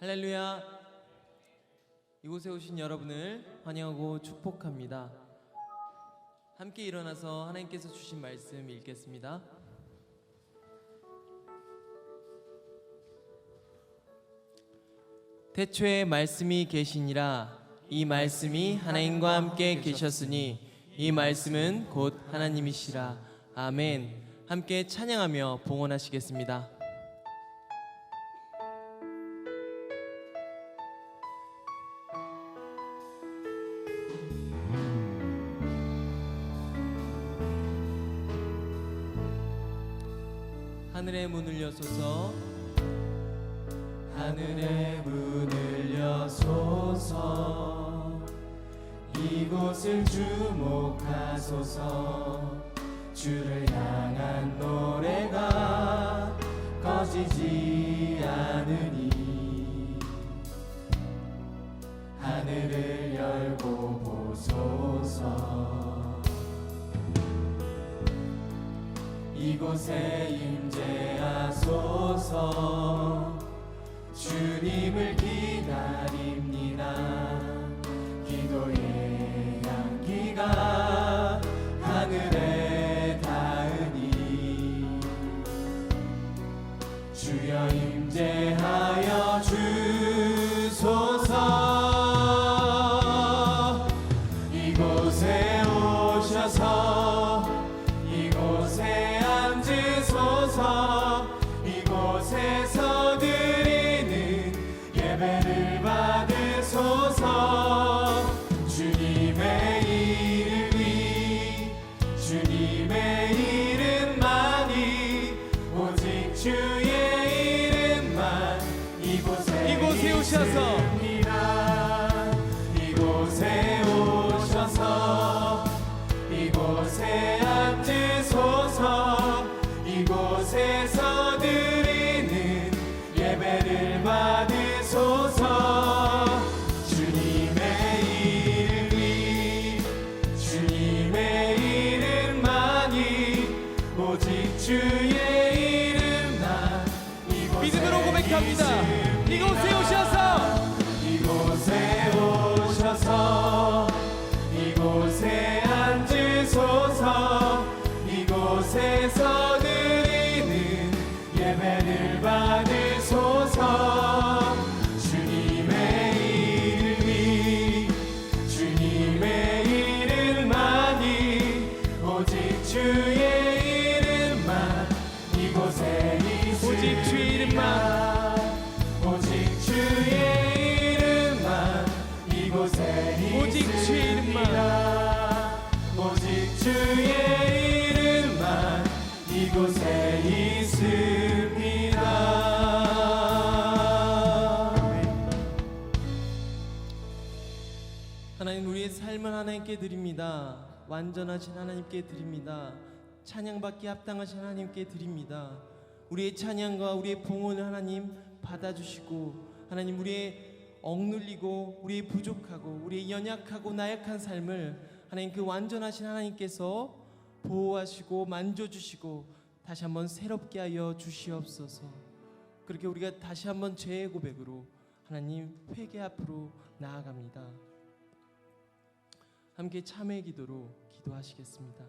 할렐루야. 이곳에 오신 여러분을 환영하고 축복합니다. 함께 일어나서 하나님께서 주신 말씀 읽겠습니다. 태초에 말씀이 계시니라. 이 말씀이 하나님과 함께 계셨으니 이 말씀은 곧 하나님이시라. 아멘. 함께 찬양하며 봉헌하시겠습니다. 하늘의 문을 여소서, 하늘의 문을 여소서, 이곳을 주목하소서. 주를 향한 노래가 꺼지지 않으니 하늘을 열고 보소서. 이곳에 임재하소서. 주님을 기다립니다. 기도의 향기가 하늘에 닿으니 주여 임재하여 주소서. 이곳에 오셔서 이곳에 앉으소서. 이곳에서 드리는 예배를 받으소서. 주님의 이름이, 주님의 이름만이, 오직 주의 이름만 이곳에 오셔서, 이곳에 오셔서 이곳에 앉으소서. 이곳에서 드리는 예배를 받으소서. 주님의 이름이, 주님의 이름만이, 오직 주의 이름만 믿음으로 고백합니다. 이곳에 오셔서, 이곳에 오셔서 이곳에 앉으소서. 이곳에서 드리는 예배를 받으소서. 주님의 이름이, 주님의 이름만이, 오직 주의 이름만 이곳에 있으리라. 오직 주의 이름만, 오직 주의 이름만 이곳에 오직 주의 이름만, 오직 주의 이름만 이곳에 있습니다. 하나님, 우리의 삶을 하나님께 드립니다. 완전하신 하나님께 드립니다. 찬양받기 합당하신 하나님께 드립니다. 우리의 찬양과 우리의 봉헌을 하나님 받아주시고, 하나님 우리의 억눌리고 우리의 부족하고 우리의 연약하고 나약한 삶을 하나님 그 완전하신 하나님께서 보호하시고 만져주시고 다시 한번 새롭게 하여 주시옵소서. 그렇게 우리가 다시 한번 죄의 고백으로 하나님 회개 앞으로 나아갑니다. 함께 참회의 기도로 기도하시겠습니다.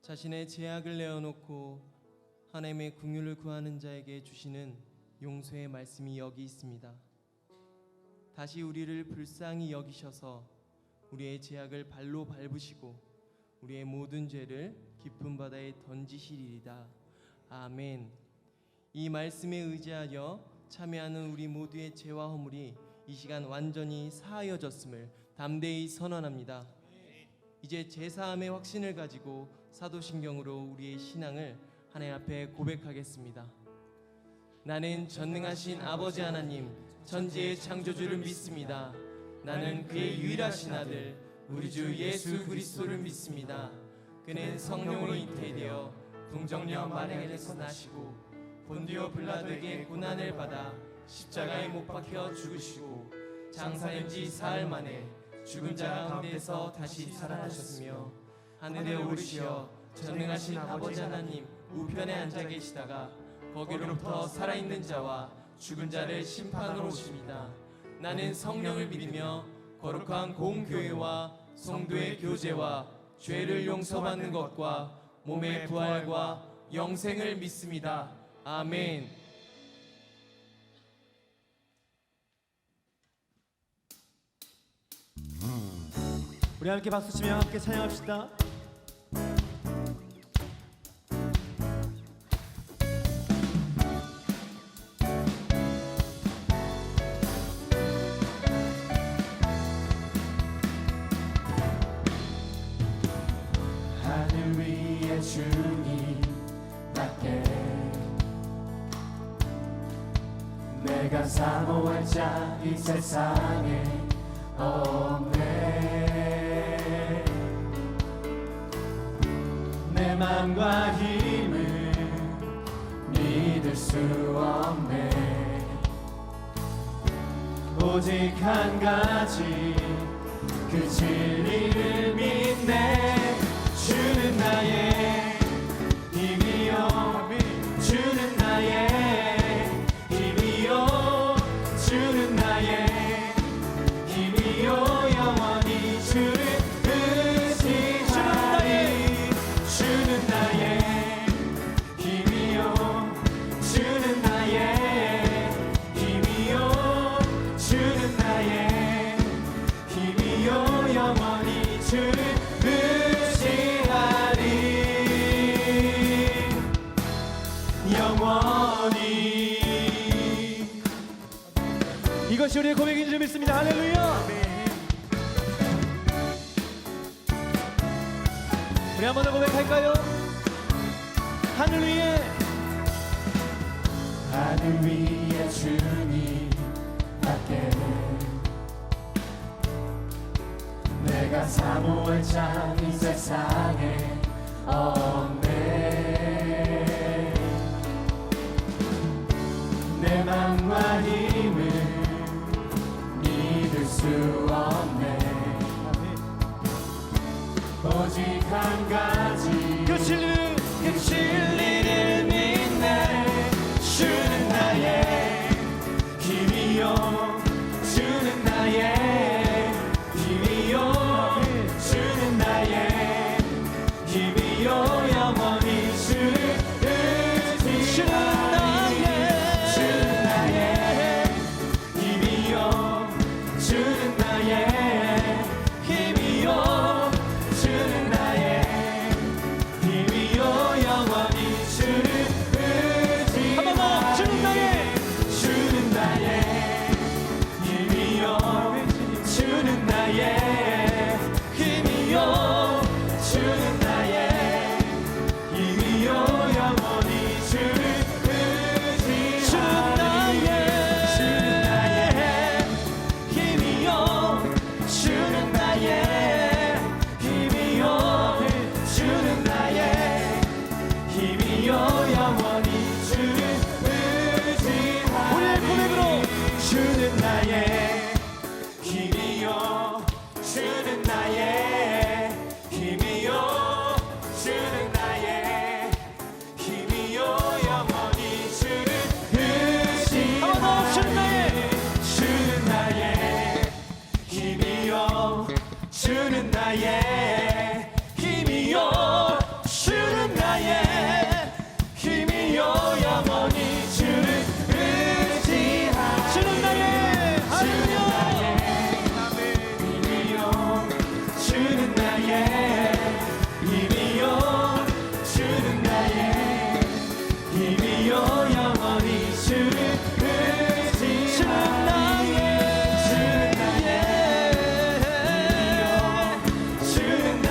자신의 죄악을 내어놓고 하나님의 긍휼을 구하는 자에게 주시는 용서의 말씀이 여기 있습니다. 다시 우리를 불쌍히 여기셔서 우리의 죄악을 발로 밟으시고 우리의 모든 죄를 깊은 바다에 던지시리이다. 아멘. 이 말씀에 의지하여 참여하는 우리 모두의 죄와 허물이 이 시간 완전히 사하여졌음을 담대히 선언합니다. 이제 제사함의 확신을 가지고 사도신경으로 우리의 신앙을 하나님 앞에 고백하겠습니다. 나는 전능하신 아버지 하나님, 천지의 창조주를 믿습니다. 나는 그의 유일하신 아들 우리 주 예수 그리스도를 믿습니다. 그는 성령으로 잉태되어 동정녀 마리아에게서 나시고 본디오 빌라도에게 고난을 받아 십자가에 못 박혀 죽으시고 장사된 지 사흘 만에 죽은 자 가운데서 다시 살아나셨으며 하늘에 오르시어 전능하신 아버지 하나님 우편에 앉아 계시다가 거기로부터 살아있는 자와 죽은 자를 심판하러 오십니다. 나는 성령을 믿으며 거룩한 공교회와 성도의 교제와 죄를 용서받는 것과 몸의 부활과 영생을 믿습니다. 아멘. 우리 함께 박수치며 함께 찬양합시다. 하늘 위에 주님 밖에 내가 사모할 자 이 세상에 없네. 내 맘과 힘을 믿을 수 없네. 오직 한 가지 그 진리를 믿네. 주는 나의 힘이요 주는 나의 힘이요 주는 나의 힘이요 영원히 주를 의지하리. 주는 나의 힘이요 주는 나의 힘이요 주는 나의 힘이요 영원히 주를 의지하리. 영원히. 이것이 우리의 고백인 줄 믿습니다. 할렐루야. 우리 한 번 더 고백할까요? 하늘 위에 주님 밖에 내가 사모할 자 이 세상에 없네. 내 맘과 힘을 믿을 수 없네. 오직 한 가지 그 진리를 믿네. 주는 나의 힘이요 주는 나의 힘이요 주는 나의 힘이요 영원히 주를 의지하리. 주는 나의 힘이요 주는 나의 힘이요 주는 나의 힘이요 영원히 주를 의지하리. 한 번 더. 주는 나의 힘이요 주는 나의 힘이요 주는 나의 힘이요 영원히 주를 의지하리. 주는 나의 힘이요 주는 나의 힘이요 주는 나의 힘이요 영원히 주를 의지하리. 우리의 고백으로 주는 나의 힘이요 주는 나의 힘이요 주는 나의 힘이요 영원히 주를 의지하리. 주는 나의 힘이요 주는 나의 힘이요 주는 나의 힘이요 영원히 주를 의지하리. 주는 나의 힘이요 주는 나의 힘이요 주는 나의 힘이요 영원히 주를 의지하리. 주는 나의 힘이요 주는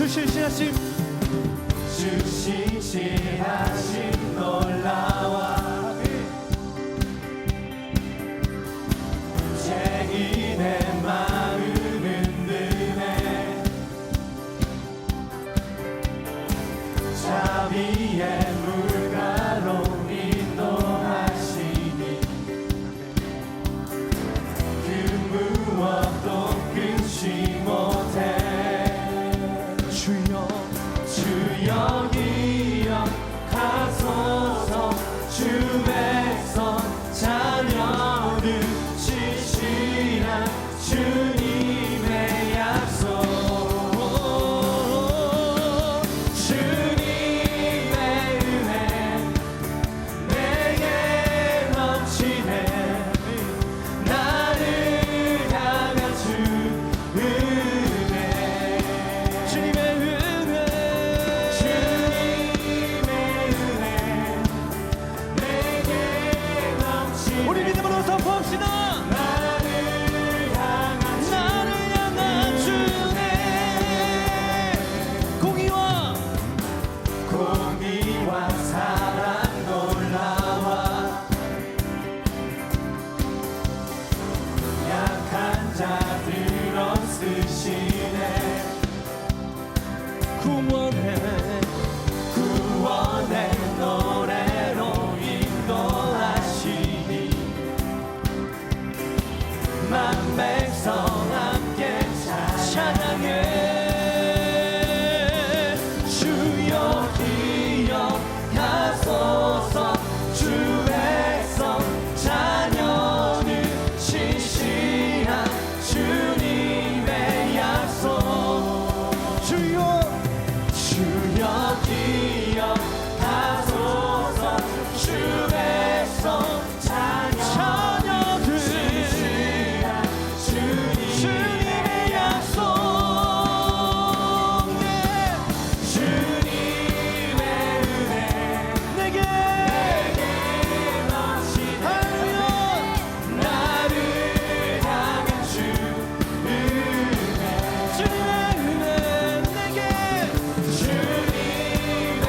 주신신하심 주신신하심 놀라와 죄인의 마음은 흔드네 자비의 물가로 인도하시니 그 무엇도 끊지 못해 주여 기억하소서 주 백성 자녀들 진실한 주님의 약속 주님의 은혜 내게 넘치네 나를 향한 주 은혜 주님의 은혜 우리 믿음으로 선포합시다. 나를 향한 주네 공의와 사랑 놀라와 약한 자들 없으시네 구원의 노래로 인도하시니 만 백성 함께 찬양해 주여 기억하소서 주 백성 자녀는 진실한 주님의 약속 주여 기억하소서 주 백성 자녀들 진실한 주님의 약속 주님의 은혜 내게 넘치네 나를 향한 주 은혜 주님의 은혜 내게 주님의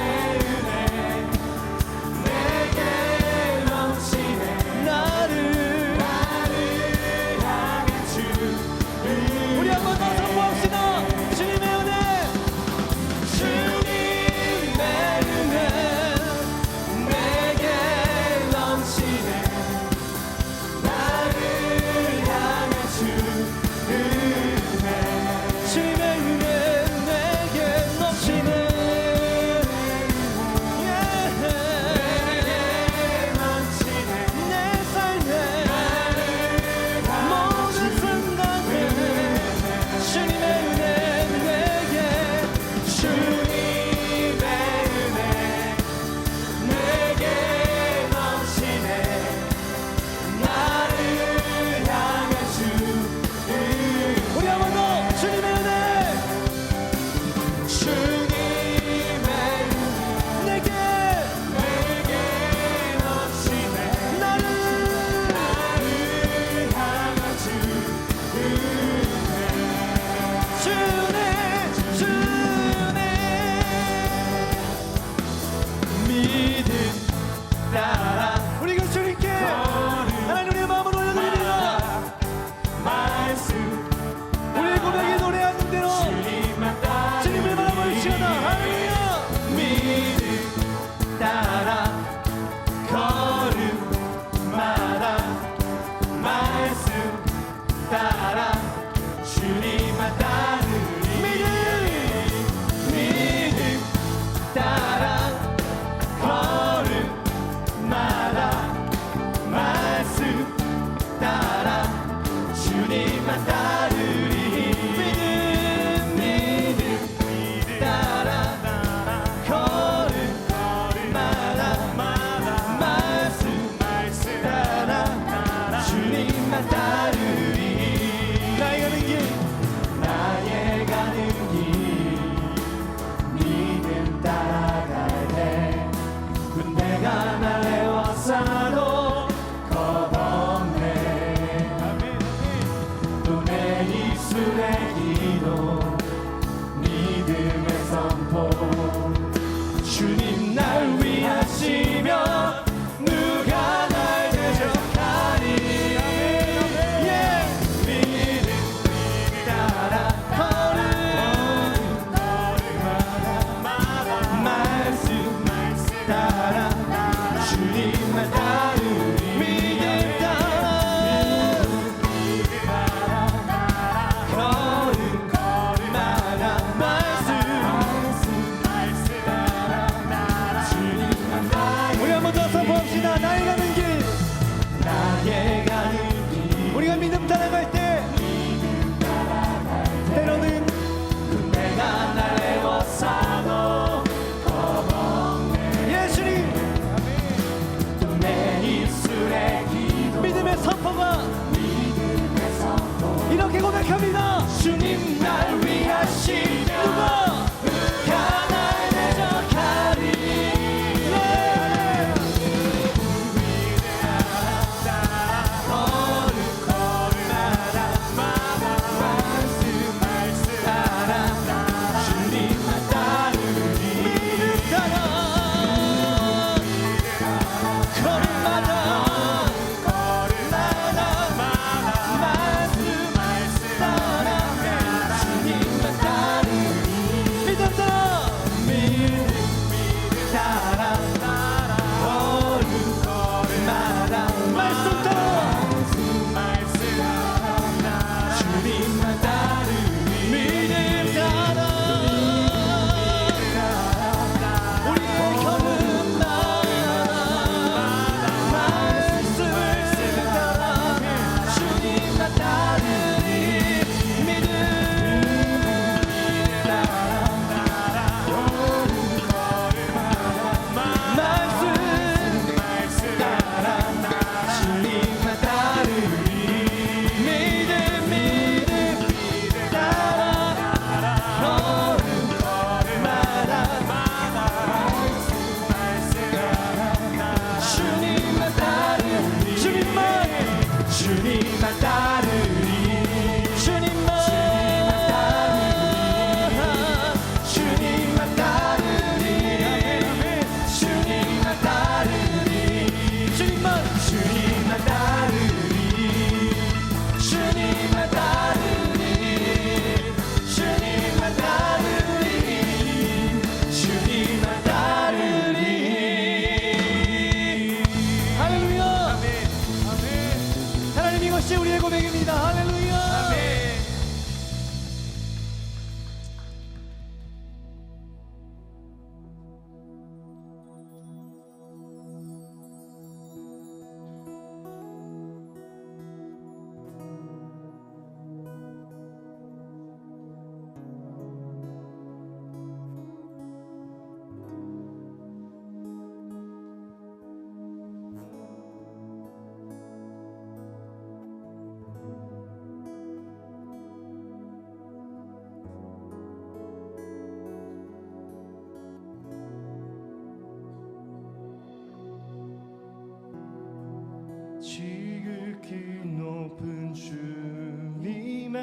지극히 높은 주님의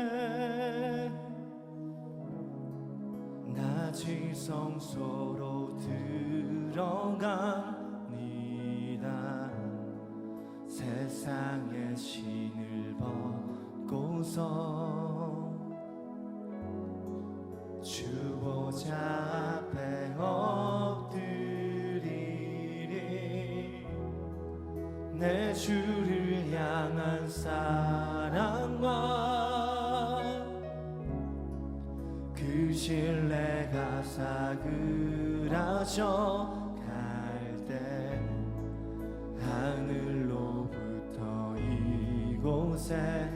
낮은 성소로 들어갑니다. 세상의 신을 벗고서 주 보좌 앞에 엎드리리. 내 주를 향한 사랑과 그 신뢰가 사그라져 갈 때 하늘로부터 이곳에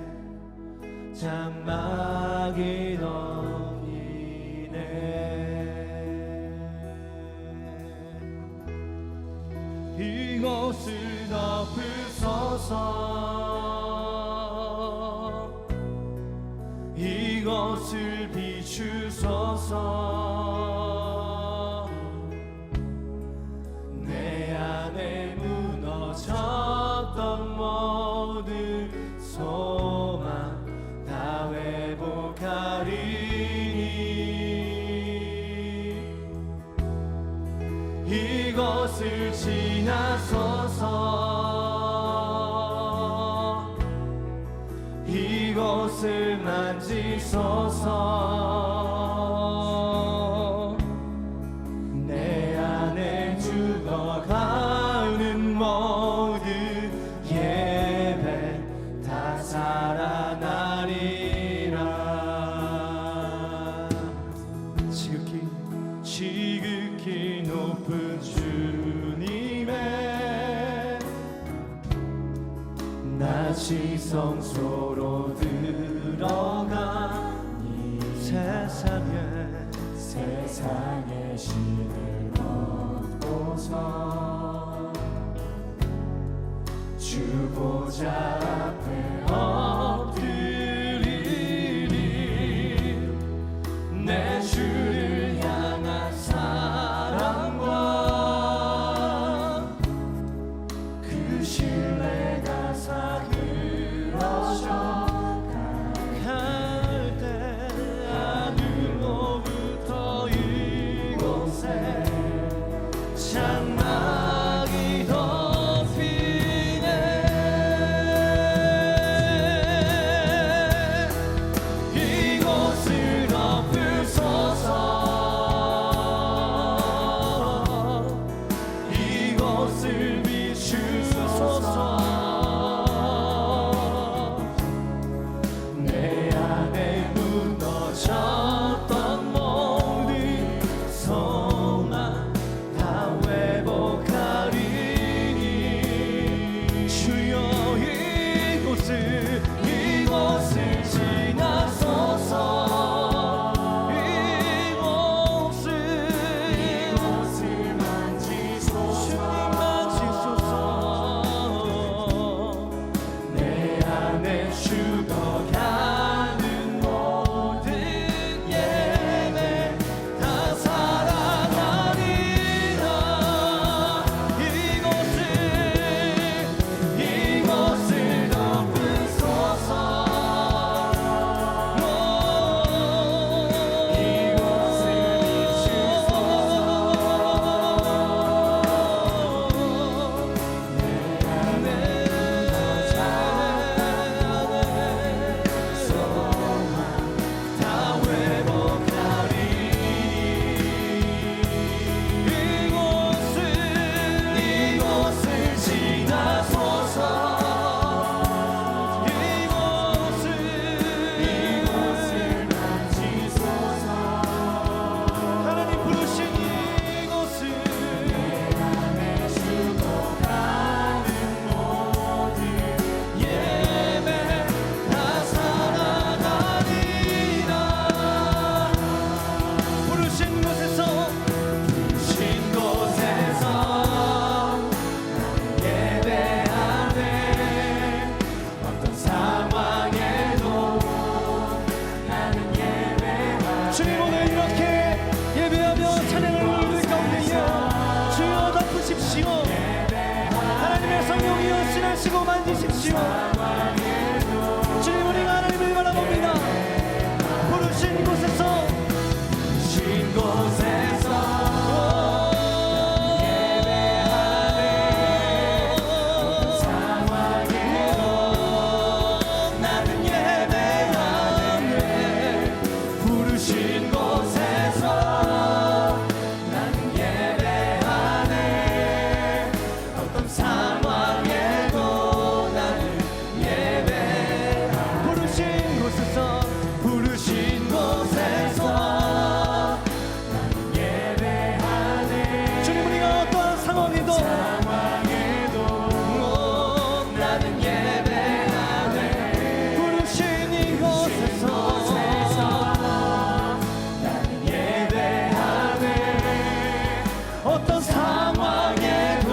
장막이 넘기네. 이곳을 덮으소서. 이곳을 비추소서. 내 안에 무너졌던 모든 소망 다 회복하리니. 이곳을 지나소서. 이곳을 만지소서. 내 안에 죽어가는 모든 예배 다 살아나리라. 지극히 높은 주님의 낮은 성소로 들어가니. 세상의 신을 벗고서 주 보좌 앞에 엎드리리. 내 주를 향한 사랑과 그 신뢰가 사그러져 갈 때 하늘로부터 이곳에 장막이 덮이네. 상황에도 나는 예배하네. 부르신 이곳에서 나는 예배하네. 어떤 상황에도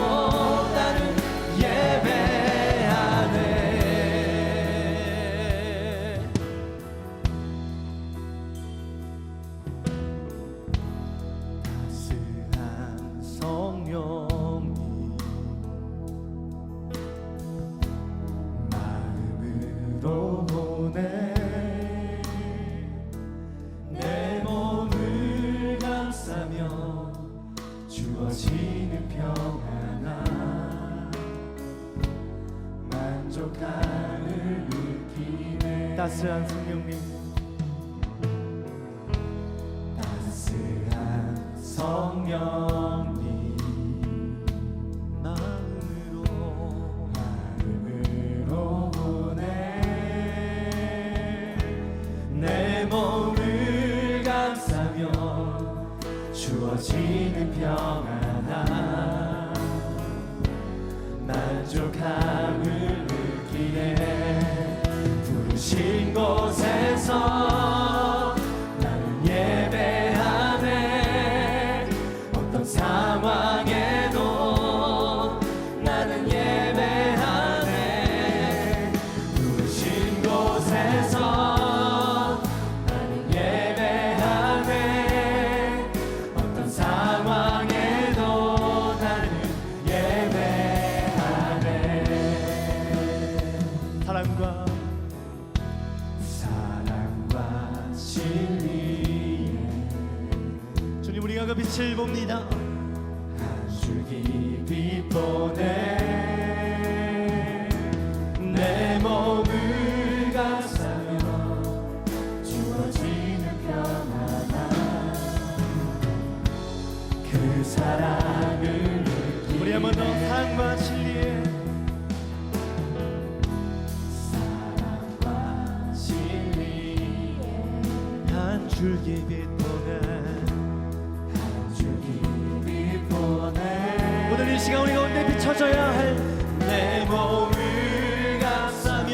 나는 예배하네. 따스한 성령이 마음으로 보내 내 몸을 감싸며 주어지는 평안아 만족감을 느끼네. 따스한 성령님 따스한 성령님 마음으로 보내 내 몸을 감싸며 주어지는 평안아 만족함을 느끼네. 부르신 곳에서 나는 예배하네. 어떤 상황에도 나는 예배하네. 부르신 곳에서 나는 예배하네. 어떤 상황에도 나는 예배하네. 사랑과 진리에 주님 우리가 그 빛을 봅니다. 한 줄기 빛 보내 내 몸을 감싸며 주어지는 평안아 그 사랑을 느끼네. 우리 한 번 더 사랑과 진리에 사랑과 진리에 한 줄기 빛 보내. 한 줄기 빛 보내 오늘 이 시간 우리 가운데 비춰져야 할 내 몸을 감싸며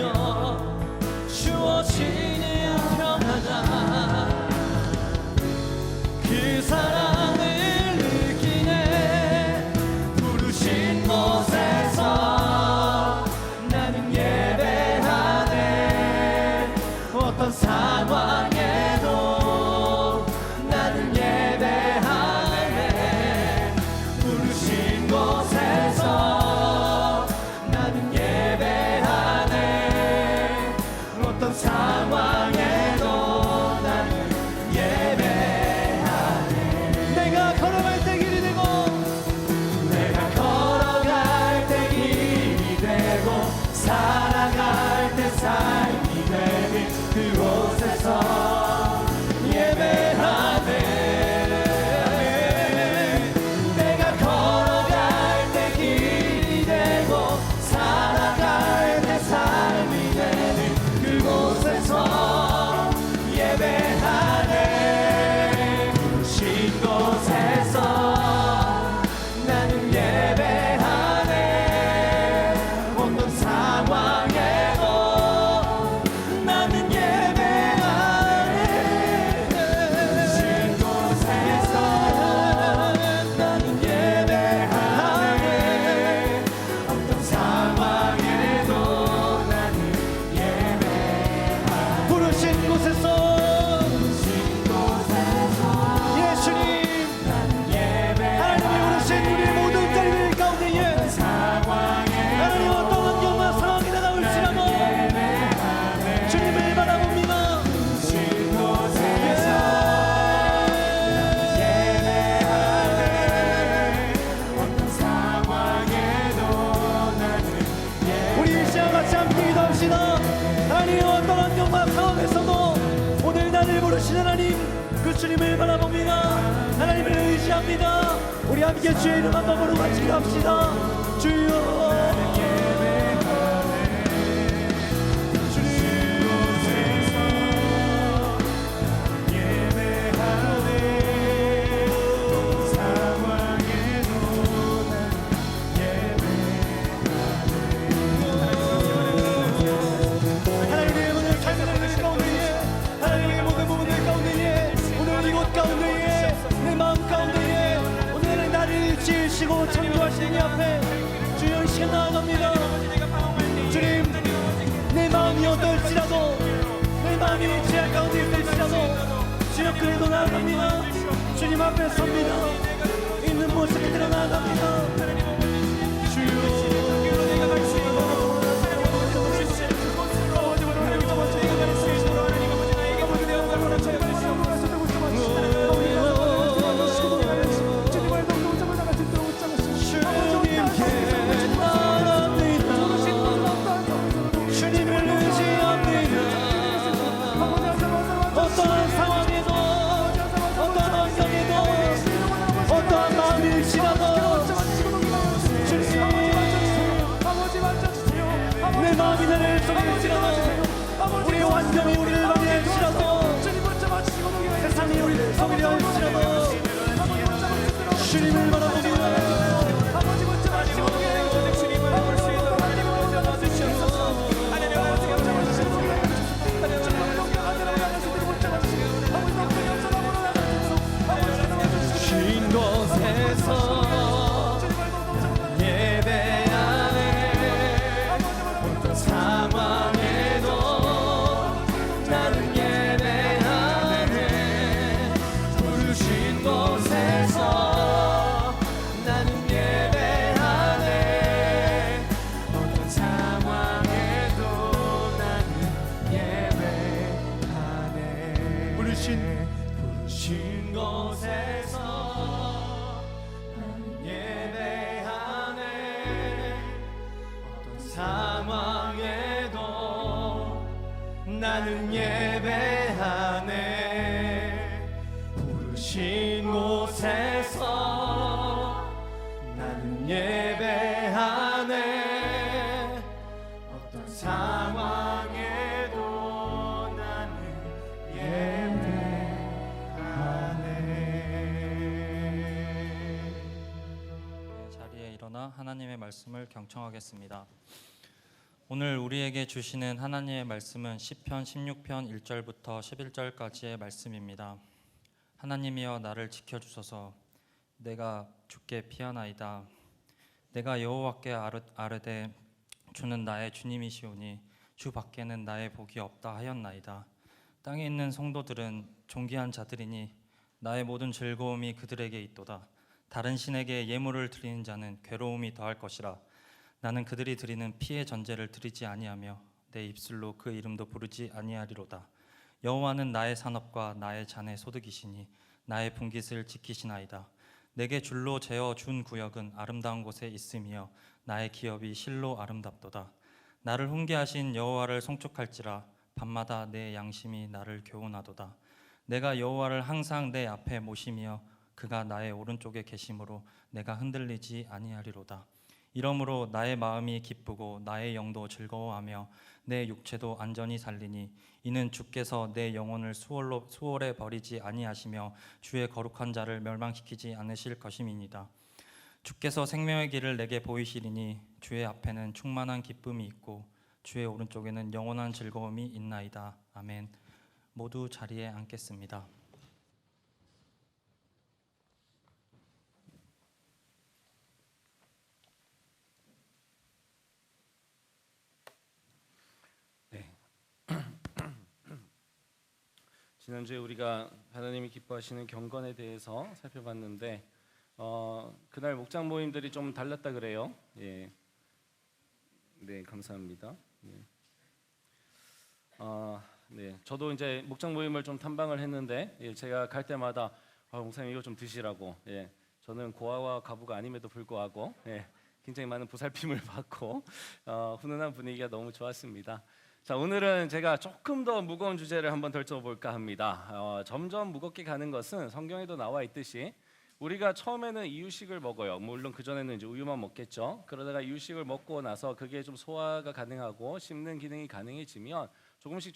주어지는 평안아 그 사랑을 느끼네. 부르신 곳에서 나는 예배하네. 어떤 상황에도 나는 예배하네. 부르신 곳에서 나는 예배하네. 어떤 상황에도 나는 예배하네. 내가 걸어갈 때 길이 되고 내가 걸어갈 때 길이 되고 살아갈 때 삶이 되는 그곳에서 예배하네. 내가 걸어갈 때 길이 되고 살아갈 때 삶이 되는 그곳에서 예배하네. 부르신 곳에서 나는 예배하네. 어떤 상황에도 나는 예배하네. 부르신 곳에서 나는 예배하네. 어떤 상황에도 나는 예배하네. 부르신 곳에서 부르신 곳에서 예수님 나는 예배하네. 하나님이 부르신 우리의 모든 자리들 가운데에 하나님 어떤 환경과 상황이 다가올지라도 주님을 바라봅니다. 부르신 곳에서 예배하네. 어떤 상황에도 나는 우리 이 시간 같이 함께 기도합시다. 하나님 어떤 환경과 상황에서도 오늘 나를 부르신 하나님 그 주님을 바라봅니다. 하나님을 의지합니다. 우리 함께 주의 이름 한 번으로 같이 기도합시다. 주여 지으시고 창조하신 이 앞에 주여 이 시간 나아갑니다. 주님, 내 마음이 어떨지라도, 내 마음이 죄악 가운데 있을지라도 주여 그래도 나아갑니다. 주님 앞에 섭니다. 있는 모습 그대로 나아갑니다. 어떠한 상황에도 어떠한 환경에도 어떠한 마음일지라도 주님 내 마음이 나를 속일지라도 우리의 환경이 우리를 방해할지라도 세상이 우리를 속이려 할지라도 주님을 바라봅니다. 쉰 곳에서 예배하네. 어떤 상황에도 나는 예배하네. 부르신 곳에서 나는 예배하네. 어떤 상황에도 나는 예배하네. 부르신 곳에서 나는 예배하네. 어떤 상황에도 나는 예배하네. 부르신 곳에서 나는 예배하네. 어떤 상황에도 나는 자리에 일어나 하나님의 말씀을 경청하겠습니다. 오늘 우리에게 주시는 하나님의 말씀은 시편 16편 1절부터 11절까지의 말씀입니다. 하나님이여 나를 지켜주소서. 내가 주께 피하나이다. 내가 여호와께 아뢰되 주는 나의 주님이시오니 주 밖에는 나의 복이 없다 하였나이다. 땅에 있는 성도들은 존귀한 자들이니 나의 모든 즐거움이 그들에게 있도다. 다른 신에게 예물을 드리는 자는 괴로움이 더할 것이라. 나는 그들이 드리는 피의 전제를 드리지 아니하며 내 입술로 그 이름도 부르지 아니하리로다. 여호와는 나의 산업과 나의 잔의 소득이시니 나의 분깃을 지키시나이다. 내게 줄로 재어 준 구역은 아름다운 곳에 있으며 나의 기업이 실로 아름답도다. 나를 훈계하신 여호와를 송축할지라. 밤마다 내 양심이 나를 교훈하도다. 내가 여호와를 항상 내 앞에 모시며 그가 나의 오른쪽에 계심으로 내가 흔들리지 아니하리로다. 이러므로 나의 마음이 기쁘고 나의 영도 즐거워하며 내 육체도 안전히 살리니 이는 주께서 내 영혼을 수월에 버리지 아니하시며 주의 거룩한 자를 멸망시키지 않으실 것임이니이다. 주께서 생명의 길을 내게 보이시리니 주의 앞에는 충만한 기쁨이 있고 주의 오른쪽에는 영원한 즐거움이 있나이다. 아멘. 모두 자리에 앉겠습니다. 지난주에 우리가 하나님이 기뻐하시는 경건에 대해서 살펴봤는데 그날 목장 모임들이 좀 달랐다 그래요. 예. 네, 감사합니다. 네, 저도 이제 목장 모임을 좀 탐방을 했는데 제가 갈 때마다 목사님 이거 좀 드시라고. 저는 고아와 가부가 아님에도 불구하고 굉장히 많은 보살핌을 받고 훈훈한 분위기가 너무 좋았습니다. 자, 오늘은 제가 조금 더 무거운 주제를 한번 덜쳐볼까 합니다. 점점 무겁게 가는 것은 성경에도 나와 있듯이 우리가 처음에는 이유식을 먹어요. 물론 그 전에는 이제 우유만 먹겠죠. 그러다가 이유식을 먹고 나서 그게 좀 소화가 가능하고 씹는 기능이 가능해지면 조금씩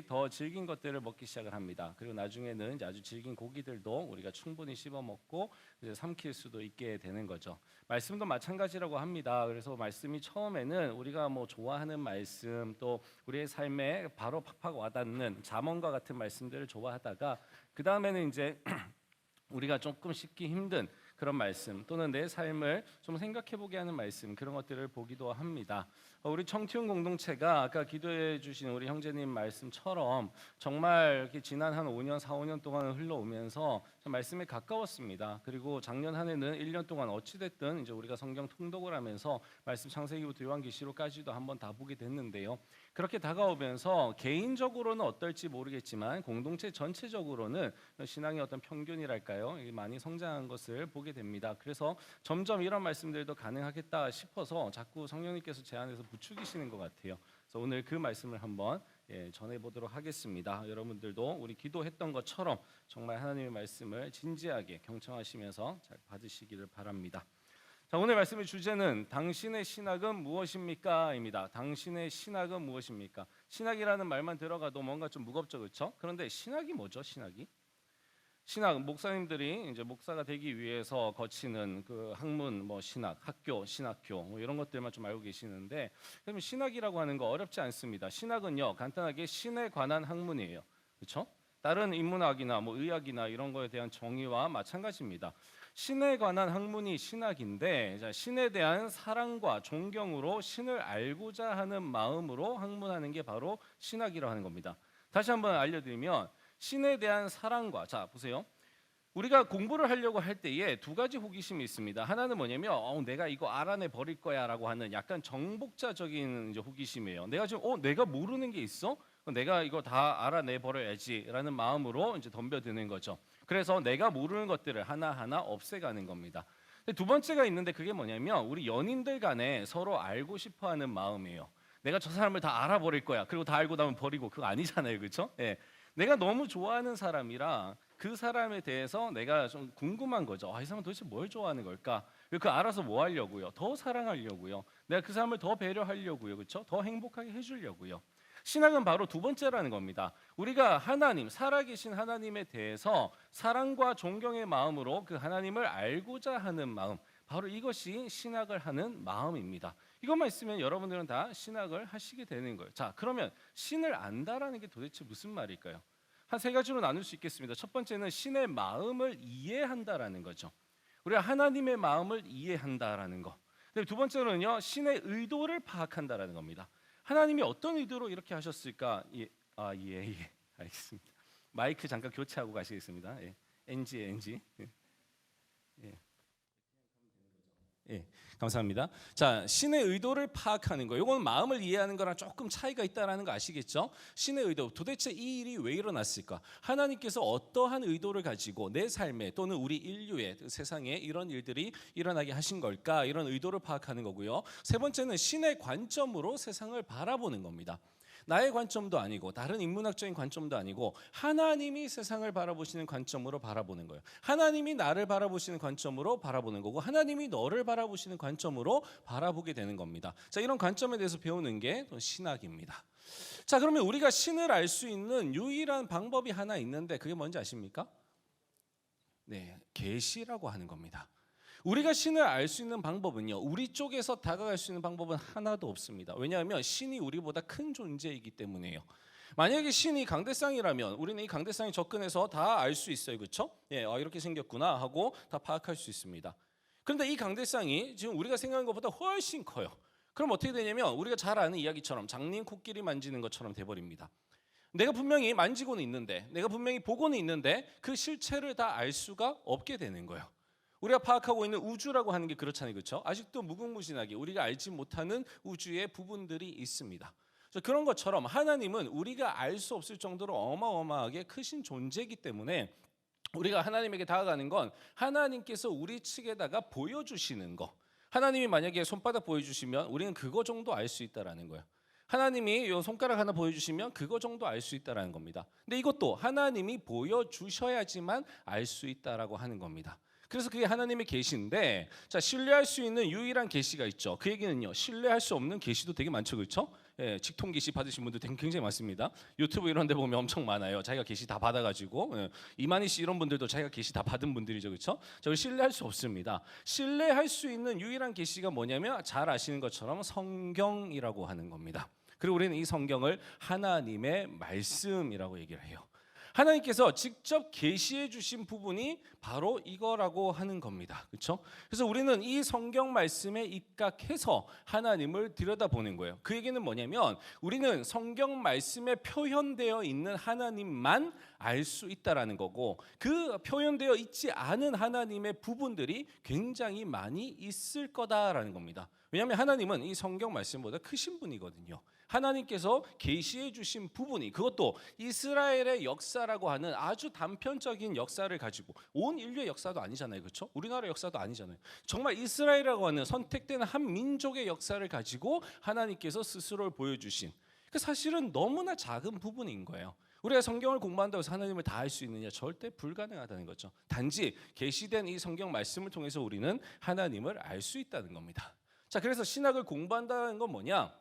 더 질긴 것들을 먹기 시작을 합니다. 그리고 나중에는 이제 아주 질긴 고기들도 우리가 충분히 씹어 먹고 이제 삼킬 수도 있게 되는 거죠. 말씀도 마찬가지라고 합니다. 그래서 말씀이 처음에는 우리가 뭐 좋아하는 말씀, 또 우리의 삶에 바로 팍팍 와닿는 잠언과 같은 말씀들을 좋아하다가 그 다음에는 이제 우리가 조금 씹기 힘든 그런 말씀 또는 내 삶을 좀 생각해보게 하는 말씀 그런 것들을 보기도 합니다. 우리 청티운 공동체가 아까 기도해 주신 우리 형제님 말씀처럼 정말 이렇게 지난 한 5년, 4, 5년 동안 흘러오면서 말씀에 가까웠습니다. 그리고 작년 한 해는 1년 동안 어찌됐든 이제 우리가 성경 통독을 하면서 말씀 창세기부터 요한계시록까지도 한번 다 보게 됐는데요. 그렇게 다가오면서 개인적으로는 어떨지 모르겠지만 공동체 전체적으로는 신앙의 어떤 평균이랄까요? 많이 성장한 것을 보게 됩니다. 그래서 점점 이런 말씀들도 가능하겠다 싶어서 자꾸 성령님께서 제 안에서 부추기시는 것 같아요. 그래서 오늘 그 말씀을 한번 전해보도록 하겠습니다. 여러분들도 우리 기도했던 것처럼 정말 하나님의 말씀을 진지하게 경청하시면서 잘 받으시기를 바랍니다. 자, 오늘 말씀의 주제는 당신의 신학은 무엇입니까? 입니다. 당신의 신학은 무엇입니까? 신학이라는 말만 들어가도 뭔가 좀 무겁죠, 그렇죠? 그런데 신학이 뭐죠? 신학 목사님들이 이제 목사가 되기 위해서 거치는 그 학문, 뭐 신학, 학교, 신학교 뭐 이런 것들만 좀 알고 계시는데, 그러면 신학이라고 하는 거 어렵지 않습니다. 신학은요 간단하게 신에 관한 학문이에요, 그렇죠? 다른 인문학이나 뭐 의학이나 이런 거에 대한 정의와 마찬가지입니다. 신에 관한 학문이 신학인데, 신에 대한 사랑과 존경으로 신을 알고자 하는 마음으로 학문하는 게 바로 신학이라고 하는 겁니다. 다시 한번 알려드리면 신에 대한 사랑과, 자 보세요. 우리가 공부를 하려고 할 때에 두 가지 호기심이 있습니다. 하나는 뭐냐면 내가 이거 알아내 버릴 거야라고 하는 약간 정복자적인 이제 호기심이에요. 내가 지금 내가 모르는 게 있어? 내가 이거 다 알아내 버려야지라는 마음으로 이제 덤벼드는 거죠. 그래서 내가 모르는 것들을 하나하나 없애가는 겁니다. 두 번째가 있는데 그게 뭐냐면 우리 연인들 간에 서로 알고 싶어하는 마음이에요. 내가 저 사람을 다 알아버릴 거야. 그리고 다 알고 나면 버리고, 그거 아니잖아요, 그렇죠? 예. 내가 너무 좋아하는 사람이라 그 사람에 대해서 내가 좀 궁금한 거죠. 이 사람은 도대체 뭘 좋아하는 걸까? 그 알아서 뭐 하려고요? 더 사랑하려고요. 내가 그 사람을 더 배려하려고요, 그렇죠? 더 행복하게 해주려고요. 신학은 바로 두 번째라는 겁니다. 우리가 하나님, 살아계신 하나님에 대해서 사랑과 존경의 마음으로 그 하나님을 알고자 하는 마음, 바로 이것이 신학을 하는 마음입니다. 이것만 있으면 여러분들은 다 신학을 하시게 되는 거예요. 자, 그러면 신을 안다라는 게 도대체 무슨 말일까요? 한 세 가지로 나눌 수 있겠습니다. 첫 번째는 신의 마음을 이해한다라는 거죠. 우리가 하나님의 마음을 이해한다라는 거. 두 번째로는요, 신의 의도를 파악한다라는 겁니다. 하나님이 어떤 의도로 이렇게 하셨을까? 예, 알겠습니다. 마이크 잠깐 교체하고 가시겠습니다. NG. 예, 감사합니다. 자, 신의 의도를 파악하는 거. 이건 마음을 이해하는 거랑 조금 차이가 있다라는 거 아시겠죠? 신의 의도, 도대체 이 일이 왜 일어났을까? 하나님께서 어떠한 의도를 가지고 내 삶에 또는 우리 인류의 세상에 이런 일들이 일어나게 하신 걸까? 이런 의도를 파악하는 거고요. 세 번째는 신의 관점으로 세상을 바라보는 겁니다. 나의 관점도 아니고 다른 인문학적인 관점도 아니고 하나님이 세상을 바라보시는 관점으로 바라보는 거예요. 하나님이 나를 바라보시는 관점으로 바라보는 거고 하나님이 너를 바라보시는 관점으로 바라보게 되는 겁니다. 자, 이런 관점에 대해서 배우는 게 신학입니다. 자, 그러면 우리가 신을 알 수 있는 유일한 방법이 하나 있는데 그게 뭔지 아십니까? 네, 계시라고 하는 겁니다. 우리가 신을 알 수 있는 방법은요, 우리 쪽에서 다가갈 수 있는 방법은 하나도 없습니다. 왜냐하면 신이 우리보다 큰 존재이기 때문이에요. 만약에 신이 강대상이라면 우리는 이 강대상에 접근해서 다 알 수 있어요, 그렇죠? 이렇게 생겼구나 하고 다 파악할 수 있습니다. 그런데 이 강대상이 지금 우리가 생각한 것보다 훨씬 커요. 그럼 어떻게 되냐면 우리가 잘 아는 이야기처럼 장님 코끼리 만지는 것처럼 돼버립니다. 내가 분명히 만지고는 있는데, 내가 분명히 보고는 있는데 그 실체를 다 알 수가 없게 되는 거예요. 우리가 파악하고 있는 우주라고 하는 게 그렇잖아요, 그렇죠? 아직도 무궁무진하게 우리가 알지 못하는 우주의 부분들이 있습니다. 그런 것처럼 하나님은 우리가 알 수 없을 정도로 어마어마하게 크신 존재이기 때문에 우리가 하나님에게 다가가는 건 하나님께서 우리 측에다가 보여주시는 거. 하나님이 만약에 손바닥 보여주시면 우리는 그거 정도 알 수 있다라는 거예요. 하나님이 이 손가락 하나 보여주시면 그거 정도 알 수 있다라는 겁니다. 근데 이것도 하나님이 보여주셔야지만 알 수 있다라고 하는 겁니다. 그래서 그게 하나님의 계시인데, 자, 신뢰할 수 있는 유일한 계시가 있죠. 그 얘기는요, 신뢰할 수 없는 계시도 되게 많죠, 그렇죠? 직통 계시 받으신 분들 굉장히 많습니다. 유튜브 이런 데 보면 엄청 많아요. 자기가 계시 다 받아가지고, 이만희 씨 이런 분들도 자기가 계시 다 받은 분들이죠, 그렇죠? 자, 신뢰할 수 없습니다. 신뢰할 수 있는 유일한 계시가 뭐냐면 잘 아시는 것처럼 성경이라고 하는 겁니다. 그리고 우리는 이 성경을 하나님의 말씀이라고 얘기를 해요. 하나님께서 직접 계시해 주신 부분이 바로 이거라고 하는 겁니다. 그렇죠? 그래서 우리는 이 성경 말씀에 입각해서 하나님을 들여다보는 거예요. 그 얘기는 뭐냐면 우리는 성경 말씀에 표현되어 있는 하나님만 알 수 있다라는 거고, 그 표현되어 있지 않은 하나님의 부분들이 굉장히 많이 있을 거다라는 겁니다. 왜냐하면 하나님은 이 성경 말씀보다 크신 분이거든요. 하나님께서 계시해 주신 부분이, 그것도 이스라엘의 역사라고 하는 아주 단편적인 역사를 가지고, 온 인류의 역사도 아니잖아요. 그렇죠? 우리나라 역사도 아니잖아요. 정말 이스라엘이라고 하는 선택된 한 민족의 역사를 가지고 하나님께서 스스로를 보여주신, 그 사실은 너무나 작은 부분인 거예요. 우리가 성경을 공부한다고 해서 하나님을 다 알 수 있느냐? 절대 불가능하다는 거죠. 단지 계시된 이 성경 말씀을 통해서 우리는 하나님을 알 수 있다는 겁니다. 자, 그래서 신학을 공부한다는 건 뭐냐?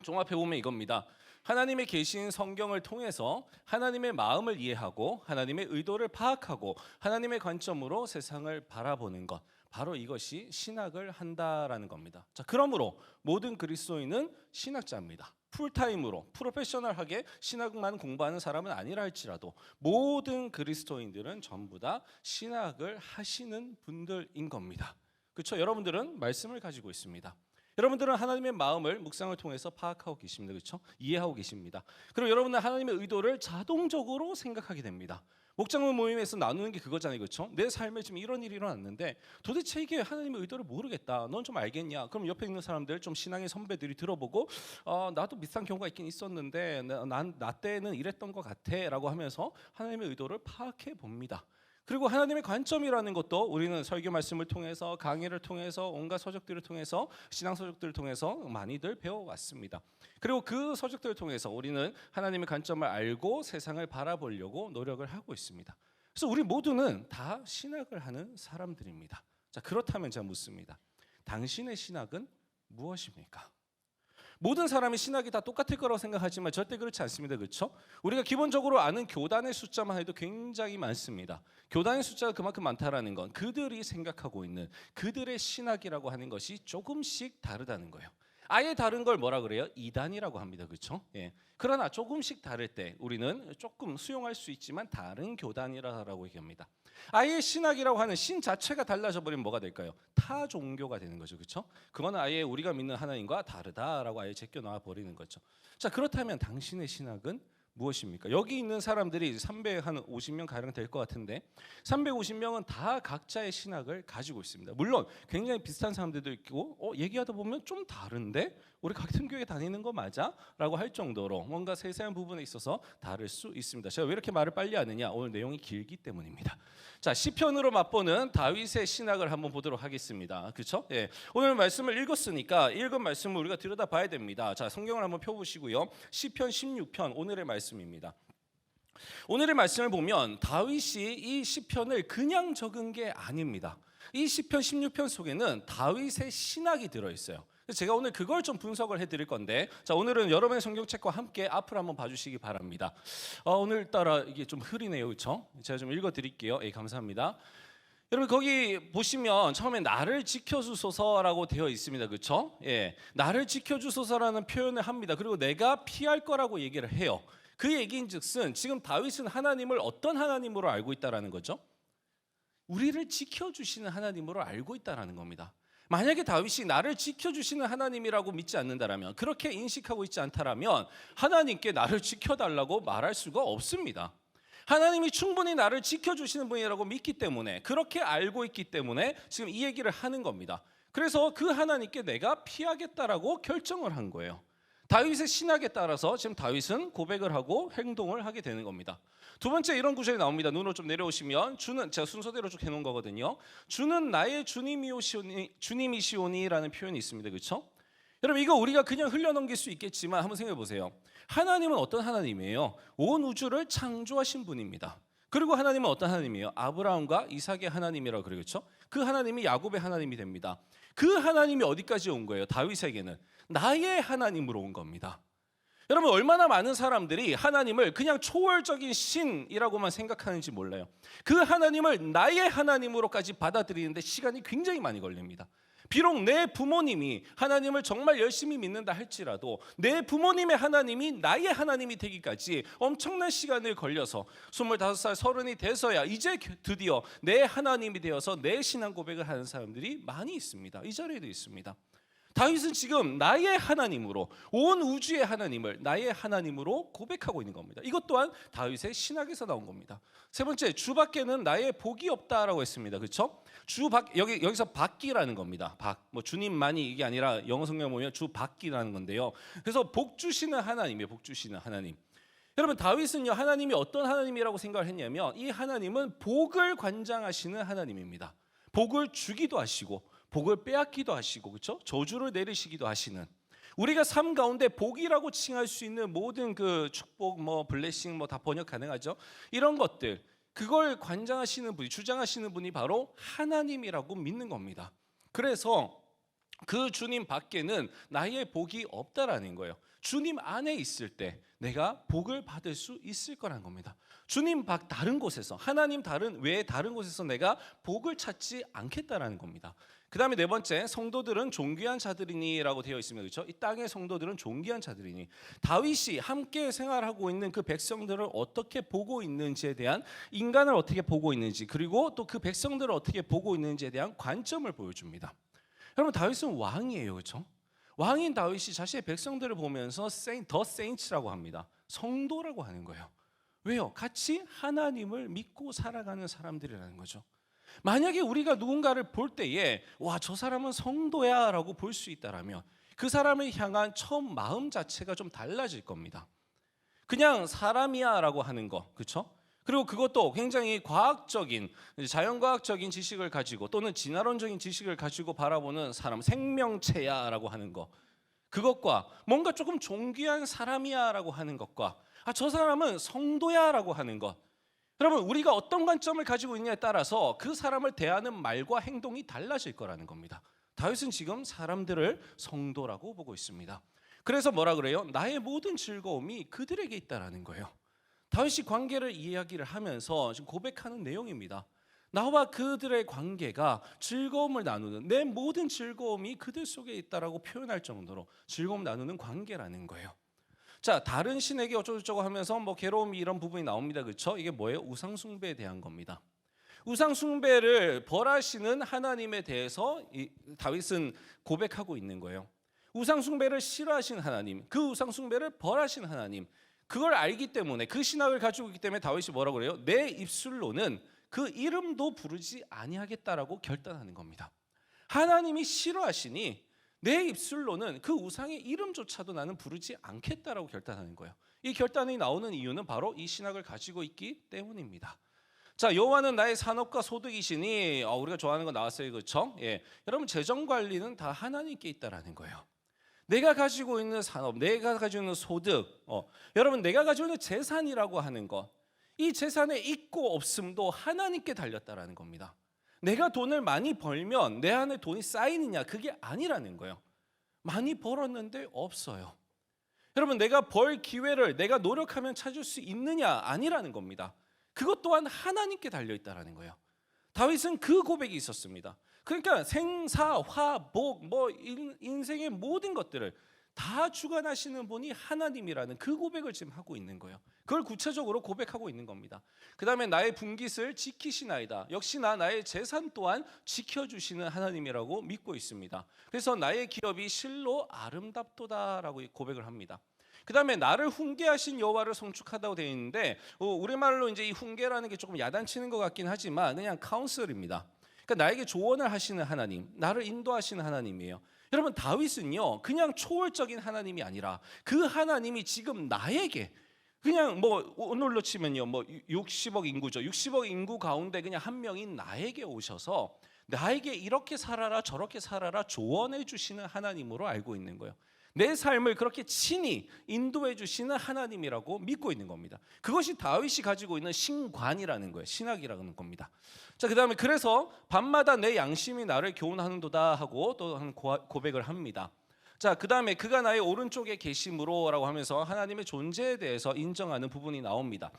종합해 보면 이겁니다. 하나님의 계신 성경을 통해서 하나님의 마음을 이해하고 하나님의 의도를 파악하고 하나님의 관점으로 세상을 바라보는 것, 바로 이것이 신학을 한다라는 겁니다. 자, 그러므로 모든 그리스도인은 신학자입니다. 풀타임으로 프로페셔널하게 신학만 공부하는 사람은 아니라 할지라도 모든 그리스도인들은 전부 다 신학을 하시는 분들인 겁니다. 그렇죠? 여러분들은 말씀을 가지고 있습니다. 여러분들은 하나님의 마음을 묵상을 통해서 파악하고 계십니다. 그렇죠? 이해하고 계십니다. 그리고 여러분은 하나님의 의도를 자동적으로 생각하게 됩니다. 목장로 모임에서 나누는 게 그거잖아요. 그렇죠? 내 삶에 지금 이런 일이 일어났는데 도대체 이게 하나님의 의도를 모르겠다. 넌 좀 알겠냐? 그럼 옆에 있는 사람들, 좀 신앙의 선배들이 들어보고 나도 비슷한 경우가 있긴 있었는데 나 때는 이랬던 것 같아 라고 하면서 하나님의 의도를 파악해 봅니다. 그리고 하나님의 관점이라는 것도 우리는 설교 말씀을 통해서, 강의를 통해서, 온갖 서적들을 통해서, 신앙 서적들을 통해서 많이들 배워왔습니다. 그리고 그 서적들을 통해서 우리는 하나님의 관점을 알고 세상을 바라보려고 노력을 하고 있습니다. 그래서 우리 모두는 다 신학을 하는 사람들입니다. 자, 그렇다면 제가 묻습니다. 당신의 신학은 무엇입니까? 모든 사람이 신학이 다 똑같을 거라고 생각하지만 절대 그렇지 않습니다. 그렇죠? 우리가 기본적으로 아는 교단의 숫자만 해도 굉장히 많습니다. 교단의 숫자가 그만큼 많다라는 건 그들이 생각하고 있는 그들의 신학이라고 하는 것이 조금씩 다르다는 거예요. 아예 다른 걸 뭐라 그래요? 이단이라고 합니다. 그렇죠? 예. 그러나 조금씩 다를 때 우리는 조금 수용할 수 있지만 다른 교단이라고 얘기합니다. 아예 신학이라고 하는 신 자체가 달라져 버리면 뭐가 될까요? 타 종교가 되는 거죠. 그렇죠? 그거는 아예 우리가 믿는 하나님과 다르다라고 아예 제껴 놔 버리는 거죠. 자, 그렇다면 당신의 신학은 무엇입니까? 여기 있는 사람들이 350명 가량 될 것 같은데 350명은 다 각자의 신학을 가지고 있습니다. 물론 굉장히 비슷한 사람들도 있고 얘기하다 보면 좀 다른데 우리 같은 교회 다니는 거 맞아? 라고 할 정도로 뭔가 세세한 부분에 있어서 다를 수 있습니다. 제가 왜 이렇게 말을 빨리 하느냐? 오늘 내용이 길기 때문입니다. 자, 시편으로 맛보는 다윗의 신학을 한번 보도록 하겠습니다. 그렇죠? 예. 오늘 말씀을 읽었으니까 읽은 말씀을 우리가 들여다봐야 됩니다. 자, 성경을 한번 펴보시고요. 시편 16편 오늘의 말씀입니다. 오늘의 말씀을 보면 다윗이 이 시편을 그냥 적은 게 아닙니다. 이 시편 16편 속에는 다윗의 신학이 들어있어요. 제가 오늘 그걸 좀 분석을 해드릴 건데, 자, 오늘은 여러분의 성경책과 함께 앞을 한번 봐주시기 바랍니다. 오늘따라 이게 좀 흐리네요, 그렇죠? 제가 좀 읽어드릴게요. 예, 감사합니다. 여러분 거기 보시면 처음에 나를 지켜주소서라고 되어 있습니다, 그렇죠? 예, 나를 지켜주소서라는 표현을 합니다. 그리고 내가 피할 거라고 얘기를 해요. 그 얘기인즉슨 지금 다윗은 하나님을 어떤 하나님으로 알고 있다라는 거죠? 우리를 지켜주시는 하나님으로 알고 있다라는 겁니다. 만약에 다윗이 나를 지켜주시는 하나님이라고 믿지 않는다라면, 그렇게 인식하고 있지 않다라면 하나님께 나를 지켜달라고 말할 수가 없습니다. 하나님이 충분히 나를 지켜주시는 분이라고 믿기 때문에, 그렇게 알고 있기 때문에 지금 이 얘기를 하는 겁니다. 그래서 그 하나님께 내가 피하겠다라고 결정을 한 거예요. 다윗의 신학에 따라서 지금 다윗은 고백을 하고 행동을 하게 되는 겁니다. 두 번째 이런 구절이 나옵니다. 눈으로 좀 내려오시면, 주는, 제가 순서대로 쭉 해놓은 거거든요. 주는 나의 주님이시오니라는 표현이 있습니다. 그렇죠? 여러분 이거 우리가 그냥 흘려넘길 수 있겠지만 한번 생각해 보세요. 하나님은 어떤 하나님이에요? 온 우주를 창조하신 분입니다. 그리고 하나님은 어떤 하나님이에요? 아브라함과 이삭의 하나님이라고 그래요. 그렇죠? 그 하나님이 야곱의 하나님이 됩니다. 그 하나님이 어디까지 온 거예요? 다윗에게는 나의 하나님으로 온 겁니다. 여러분 얼마나 많은 사람들이 하나님을 그냥 초월적인 신이라고만 생각하는지 몰라요. 그 하나님을 나의 하나님으로까지 받아들이는데 시간이 굉장히 많이 걸립니다. 비록 내 부모님이 하나님을 정말 열심히 믿는다 할지라도 내 부모님의 하나님이 나의 하나님이 되기까지 엄청난 시간을 걸려서 25살, 30이 돼서야 이제 드디어 내 하나님이 되어서 내 신앙 고백을 하는 사람들이 많이 있습니다. 이 자리에도 있습니다. 다윗은 지금 나의 하나님으로, 온 우주의 하나님을 나의 하나님으로 고백하고 있는 겁니다. 이것 또한 다윗의 신학에서 나온 겁니다. 세 번째, 주 밖에는 나의 복이 없다라고 했습니다. 그렇죠? 여기서 밖이라는 겁니다. 뭐 주님만이 이게 아니라 영어 성경 보면 주 밖이라는 건데요. 그래서 복 주시는 하나님이에요. 복 주시는 하나님. 여러분, 다윗은요, 하나님이 어떤 하나님이라고 생각을 했냐면 이 하나님은 복을 관장하시는 하나님입니다. 복을 주기도 하시고 복을 빼앗기도 하시고, 그렇죠? 저주를 내리시기도 하시는, 우리가 삶 가운데 복이라고 칭할 수 있는 모든 그 축복, 뭐 블레싱, 뭐 다 번역 가능하죠. 이런 것들, 그걸 관장하시는 분이, 주장하시는 분이 바로 하나님이라고 믿는 겁니다. 그래서 그 주님 밖에는 나의 복이 없다라는 거예요. 주님 안에 있을 때 내가 복을 받을 수 있을 거란 겁니다. 주님 밖 다른 곳에서, 하나님 외에 다른 곳에서 내가 복을 찾지 않겠다라는 겁니다. 그 다음에 네 번째, 성도들은 존귀한 자들이니라고 되어 있습니다. 그렇죠? 이 땅의 성도들은 존귀한 자들이니, 다윗이 함께 생활하고 있는 그 백성들을 어떻게 보고 있는지에 대한, 인간을 어떻게 보고 있는지, 그리고 또 그 백성들을 어떻게 보고 있는지에 대한 관점을 보여줍니다. 여러분, 다윗은 왕이에요. 그렇죠? 왕인 다윗이 자신의 백성들을 보면서 더 세인츠라고 합니다. 성도라고 하는 거예요. 왜요? 같이 하나님을 믿고 살아가는 사람들이라는 거죠. 만약에 우리가 누군가를 볼 때에 와, 저 사람은 성도야 라고 볼 수 있다라면 그 사람을 향한 처음 마음 자체가 좀 달라질 겁니다. 그냥 사람이야 라고 하는 거, 그렇죠? 그리고 그것도 굉장히 과학적인, 자연과학적인 지식을 가지고 또는 진화론적인 지식을 가지고 바라보는 사람, 생명체야 라고 하는 거, 그것과 뭔가 조금 존귀한 사람이야 라고 하는 것과 저 사람은 성도야 라고 하는 것, 여러분, 우리가 어떤 관점을 가지고 있냐에 따라서 그 사람을 대하는 말과 행동이 달라질 거라는 겁니다. 다윗은 지금 사람들을 성도라고 보고 있습니다. 그래서 뭐라 그래요? 나의 모든 즐거움이 그들에게 있다라는 거예요. 다윗이 관계를 이야기를 하면서 지금 고백하는 내용입니다. 나와 그들의 관계가 즐거움을 나누는, 내 모든 즐거움이 그들 속에 있다라고 표현할 정도로 즐거움 나누는 관계라는 거예요. 자, 다른 신에게 어쩌고저쩌고 하면서 뭐 괴로움이 이런 부분이 나옵니다. 그렇죠? 이게 뭐예요? 우상 숭배에 대한 겁니다. 우상 숭배를 벌하시는 하나님에 대해서 다윗은 고백하고 있는 거예요. 우상 숭배를 싫어하시는 하나님, 그 우상 숭배를 벌하시는 하나님, 그걸 알기 때문에, 그 신학을 가지고 있기 때문에 다윗이 뭐라고 그래요? 내 입술로는 그 이름도 부르지 아니하겠다라고 결단하는 겁니다. 하나님이 싫어하시니 내 입술로는 그 우상의 이름조차도 나는 부르지 않겠다라고 결단하는 거예요. 이 결단이 나오는 이유는 바로 이 신학을 가지고 있기 때문입니다. 자, 여호와는 나의 산업과 소득이시니, 우리가 좋아하는 거 나왔어요. 그렇죠? 예. 여러분, 재정 관리는 다 하나님께 있다라는 거예요. 내가 가지고 있는 산업, 내가 가지고 있는 소득, 여러분, 내가 가지고 있는 재산이라고 하는 것, 이 재산의 있고 없음도 하나님께 달렸다라는 겁니다. 내가 돈을 많이 벌면 내 안에 돈이 쌓이느냐, 그게 아니라는 거예요. 많이 벌었는데 없어요. 여러분, 내가 벌 기회를 내가 노력하면 찾을 수 있느냐, 아니라는 겁니다. 그것 또한 하나님께 달려있다라는 거예요. 다윗은 그 고백이 있었습니다. 그러니까 생사, 화, 복, 인생의 모든 것들을 다 주관하시는 분이 하나님이라는 그 고백을 지금 하고 있는 거예요. 그걸 구체적으로 고백하고 있는 겁니다. 그 다음에 나의 분깃을 지키시나이다. 역시나 나의 재산 또한 지켜주시는 하나님이라고 믿고 있습니다. 그래서 나의 기업이 실로 아름답도다라고 고백을 합니다. 그 다음에 나를 훈계하신 여호와를 송축하다고 되어 있는데, 우리말로 이제 이 훈계라는 게 조금 야단치는 것 같긴 하지만 그냥 카운슬입니다. 그러니까 나에게 조언을 하시는 하나님, 나를 인도하시는 하나님이에요. 여러분, 다윗은요, 그냥 초월적인 하나님이 아니라 그 하나님이 지금 나에게, 그냥 오늘로 치면요, 60억 인구죠. 60억 인구 가운데 그냥 한 명인 나에게 오셔서 나에게 이렇게 살아라 저렇게 살아라 조언해 주시는 하나님으로 알고 있는 거예요. 내 삶을 그렇게 친히 인도해 주시는 하나님이라고 믿고 있는 겁니다. 그것이 다윗이 가지고 있는 신관이라는 거예요. 신학이라는 겁니다. 자, 그다음에 그래서 밤마다 내 양심이 나를 교훈하는도다 하고 또 한 고백을 합니다. 자, 그다음에 그가 나의 오른쪽에 계심으로라고 하면서 하나님의 존재에 대해서 인정하는 부분이 나옵니다.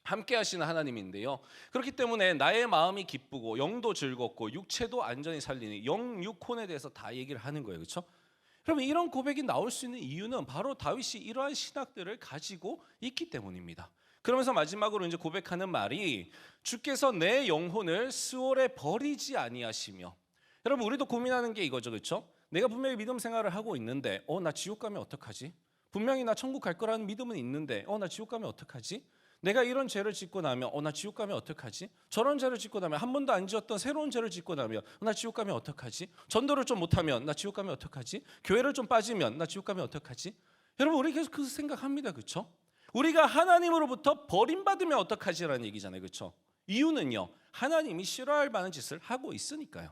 함께 하시는 하나님인데요. 그렇기 때문에 나의 마음이 기쁘고 영도 즐겁고 육체도 안전히 살리는 영육혼에 대해서 다 얘기를 하는 거예요. 그렇죠? 그러면 이런 고백이 나올 수 있는 이유는 바로 다윗이 이러한 신학들을 가지고 있기 때문입니다. 그러면서 마지막으로 이제 고백하는 말이 주께서 내 영혼을 스올에 버리지 아니하시며. 여러분 우리도 고민하는 게 이거죠. 그렇죠? 내가 분명히 믿음 생활을 하고 있는데 나 지옥 가면 어떡하지? 분명히 나 천국 갈 거라는 믿음은 있는데 나 지옥 가면 어떡하지? 내가 이런 죄를 짓고 나면 나 지옥 가면 어떡하지? 저런 죄를 짓고 나면 한 번도 안 지었던 새로운 죄를 짓고 나면 나 지옥 가면 어떡하지? 전도를 좀 못하면 나 지옥 가면 어떡하지? 교회를 좀 빠지면 나 지옥 가면 어떡하지? 여러분 우리 계속 그 생각합니다. 그렇죠? 우리가 하나님으로부터 버림받으면 어떡하지라는 얘기잖아요. 그렇죠? 이유는요. 하나님이 싫어할 만한 짓을 하고 있으니까요.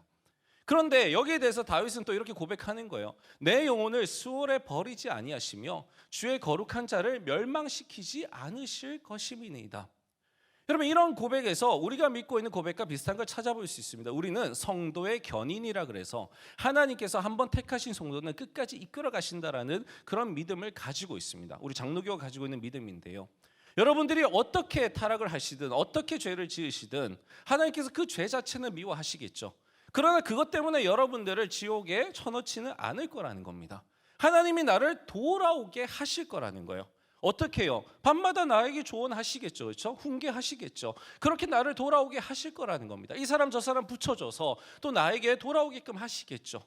그런데 여기에 대해서 다윗은 또 이렇게 고백하는 거예요. 내 영혼을 수월에 버리지 아니하시며 주의 거룩한 자를 멸망시키지 않으실 것임이니이다. 여러분 이런 고백에서 우리가 믿고 있는 고백과 비슷한 걸 찾아볼 수 있습니다. 우리는 성도의 견인이라 그래서 하나님께서 한번 택하신 성도는 끝까지 이끌어 가신다라는 그런 믿음을 가지고 있습니다. 우리 장로교가 가지고 있는 믿음인데요. 여러분들이 어떻게 타락을 하시든 어떻게 죄를 지으시든 하나님께서 그 죄 자체는 미워하시겠죠. 그러나 그것 때문에 여러분들을 지옥에 쳐넣지는 않을 거라는 겁니다. 하나님이 나를 돌아오게 하실 거라는 거예요. 어떻게 해요? 밤마다 나에게 조언하시겠죠. 그렇죠? 훈계하시겠죠. 그렇게 나를 돌아오게 하실 거라는 겁니다. 이 사람 저 사람 붙여줘서 또 나에게 돌아오게끔 하시겠죠.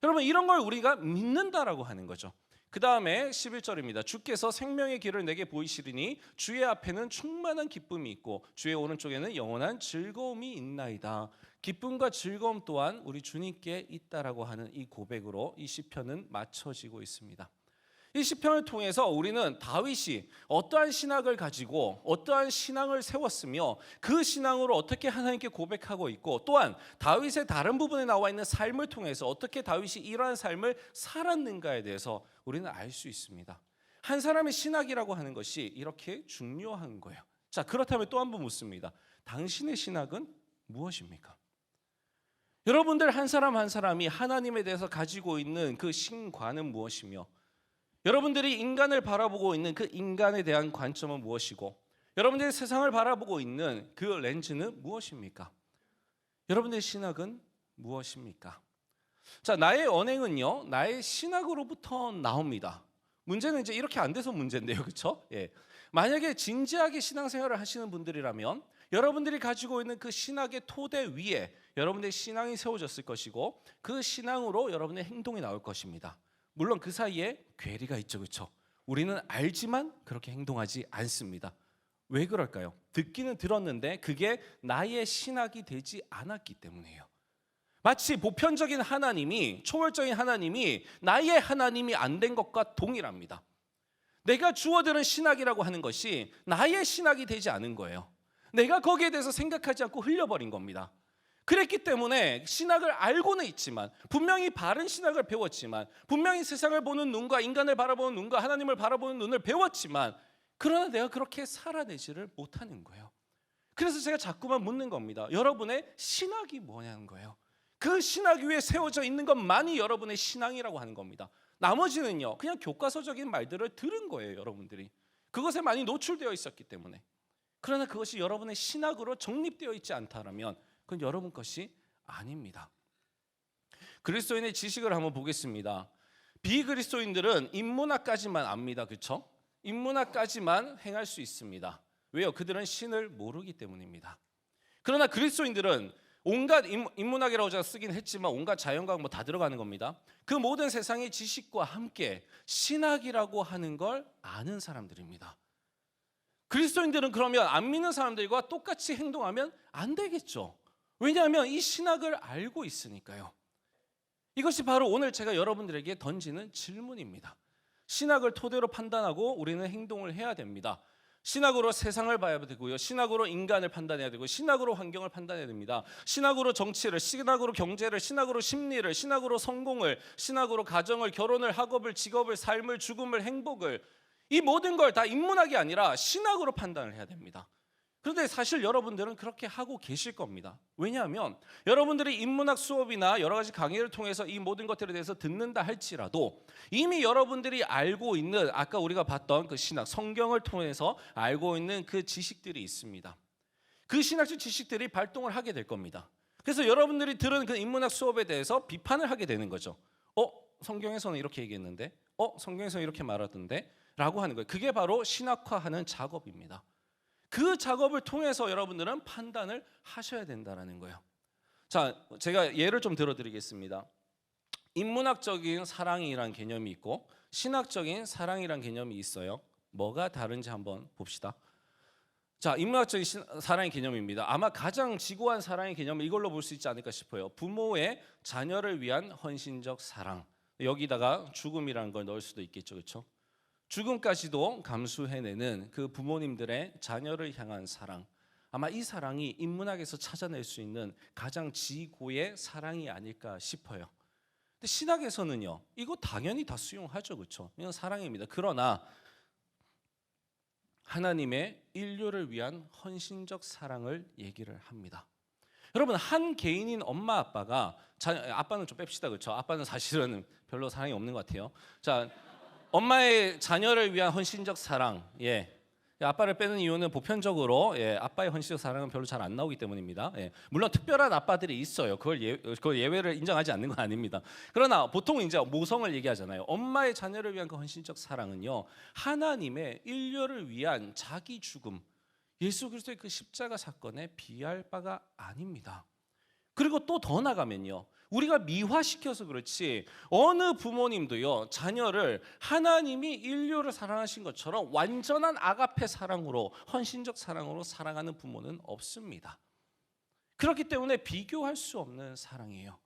여러분 이런 걸 우리가 믿는다라고 하는 거죠. 그 다음에 11절입니다. 주께서 생명의 길을 내게 보이시리니 주의 앞에는 충만한 기쁨이 있고 주의 오른쪽에는 영원한 즐거움이 있나이다. 기쁨과 즐거움 또한 우리 주님께 있다라고 하는 이 고백으로 이 시편은 맞춰지고 있습니다. 이 시편을 통해서 우리는 다윗이 어떠한 신학을 가지고 어떠한 신앙을 세웠으며 그 신앙으로 어떻게 하나님께 고백하고 있고 또한 다윗의 다른 부분에 나와 있는 삶을 통해서 어떻게 다윗이 이러한 삶을 살았는가에 대해서 우리는 알 수 있습니다. 한 사람의 신학이라고 하는 것이 이렇게 중요한 거예요. 자, 그렇다면 또 한 번 묻습니다. 당신의 신학은 무엇입니까? 여러분들 한 사람 한 사람이 하나님에 대해서 가지고 있는 그 신관은 무엇이며 여러분들이 인간을 바라보고 있는 그 인간에 대한 관점은 무엇이고 여러분들이 세상을 바라보고 있는 그 렌즈는 무엇입니까? 여러분들의 신학은 무엇입니까? 자, 나의 언행은요 나의 신학으로부터 나옵니다. 문제는 이제 이렇게 안 돼서 문제인데요. 그렇죠? 예. 만약에 진지하게 신앙생활을 하시는 분들이라면 여러분들이 가지고 있는 그 신학의 토대 위에 여러분들의 신앙이 세워졌을 것이고 그 신앙으로 여러분의 행동이 나올 것입니다. 물론 그 사이에 괴리가 있죠. 그렇죠? 우리는 알지만 그렇게 행동하지 않습니다. 왜 그럴까요? 듣기는 들었는데 그게 나의 신학이 되지 않았기 때문이에요. 마치 보편적인 하나님이 초월적인 하나님이 나의 하나님이 안 된 것과 동일합니다. 내가 주어들은 신학이라고 하는 것이 나의 신학이 되지 않은 거예요. 내가 거기에 대해서 생각하지 않고 흘려버린 겁니다. 그랬기 때문에 신학을 알고는 있지만 분명히 바른 신학을 배웠지만 분명히 세상을 보는 눈과 인간을 바라보는 눈과 하나님을 바라보는 눈을 배웠지만 그러나 내가 그렇게 살아내지를 못하는 거예요. 그래서 제가 자꾸만 묻는 겁니다. 여러분의 신학이 뭐냐는 거예요. 그 신학 위에 세워져 있는 것만이 여러분의 신앙이라고 하는 겁니다. 나머지는요 그냥 교과서적인 말들을 들은 거예요. 여러분들이 그것에 많이 노출되어 있었기 때문에. 그러나 그것이 여러분의 신학으로 정립되어 있지 않다면 그건 여러분 것이 아닙니다. 그리스도인의 지식을 한번 보겠습니다. 비그리스도인들은 인문학까지만 압니다. 그렇죠? 인문학까지만 행할 수 있습니다. 왜요? 그들은 신을 모르기 때문입니다. 그러나 그리스도인들은 온갖 인문학이라고 제가 쓰긴 했지만 온갖 자연과학 뭐 다 들어가는 겁니다. 그 모든 세상의 지식과 함께 신학이라고 하는 걸 아는 사람들입니다. 그리스도인들은 그러면 안 믿는 사람들과 똑같이 행동하면 안 되겠죠. 왜냐하면 이 신학을 알고 있으니까요. 이것이 바로 오늘 제가 여러분들에게 던지는 질문입니다. 신학을 토대로 판단하고 우리는 행동을 해야 됩니다. 신학으로 세상을 봐야 되고요. 신학으로 인간을 판단해야 되고 신학으로 환경을 판단해야 됩니다. 신학으로 정치를, 신학으로 경제를, 신학으로 심리를, 신학으로 성공을, 신학으로 가정을, 결혼을, 학업을, 직업을, 삶을, 죽음을, 행복을 이 모든 걸 다 인문학이 아니라 신학으로 판단을 해야 됩니다. 그런데 사실 여러분들은 그렇게 하고 계실 겁니다. 왜냐하면 여러분들이 인문학 수업이나 여러 가지 강의를 통해서 이 모든 것들에 대해서 듣는다 할지라도 이미 여러분들이 알고 있는 아까 우리가 봤던 그 신학, 성경을 통해서 알고 있는 그 지식들이 있습니다. 그 신학적 지식들이 발동을 하게 될 겁니다. 그래서 여러분들이 들은 그 인문학 수업에 대해서 비판을 하게 되는 거죠. 성경에서는 이렇게 얘기했는데, 성경에서는 이렇게 말하던데 라고 하는 거예요. 그게 바로 신학화하는 작업입니다. 그 작업을 통해서 여러분들은 판단을 하셔야 된다는 거예요. 자, 제가 예를 좀 들어드리겠습니다. 인문학적인 사랑이란 개념이 있고 신학적인 사랑이란 개념이 있어요. 뭐가 다른지 한번 봅시다. 자, 인문학적인 사랑의 개념입니다. 아마 가장 지고한 사랑의 개념을 이걸로 볼 수 있지 않을까 싶어요. 부모의 자녀를 위한 헌신적 사랑. 여기다가 죽음이라는 걸 넣을 수도 있겠죠, 그렇죠? 죽음까지도 감수해내는 그 부모님들의 자녀를 향한 사랑. 아마 이 사랑이 인문학에서 찾아낼 수 있는 가장 지고의 사랑이 아닐까 싶어요. 근데 신학에서는요, 이거 당연히 다 수용하죠, 그렇죠? 이건 사랑입니다. 그러나 하나님의 인류를 위한 헌신적 사랑을 얘기를 합니다. 여러분, 한 개인인 엄마 아빠가 아빠는 좀 뺍시다, 그렇죠? 아빠는 사실은 별로 사랑이 없는 것 같아요. 자, 엄마의 자녀를 위한 헌신적 사랑, 아빠를 빼는 이유는 보편적으로 아빠의 헌신적 사랑은 별로 잘 안 나오기 때문입니다. 물론 특별한 아빠들이 있어요. 그걸 예외를 인정하지 않는 건 아닙니다. 그러나 보통 이제 모성을 얘기하잖아요. 엄마의 자녀를 위한 그 헌신적 사랑은요, 하나님의 인류를 위한 자기 죽음, 예수 그리스도의 그 십자가 사건에 비할 바가 아닙니다. 그리고 또 더 나가면요, 우리가 미화시켜서 그렇지 어느 부모님도요 자녀를 하나님이 인류를 사랑하신 것처럼 완전한 아가페 사랑으로, 헌신적 사랑으로 사랑하는 부모는 없습니다. 그렇기 때문에 비교할 수 없는 사랑이에요.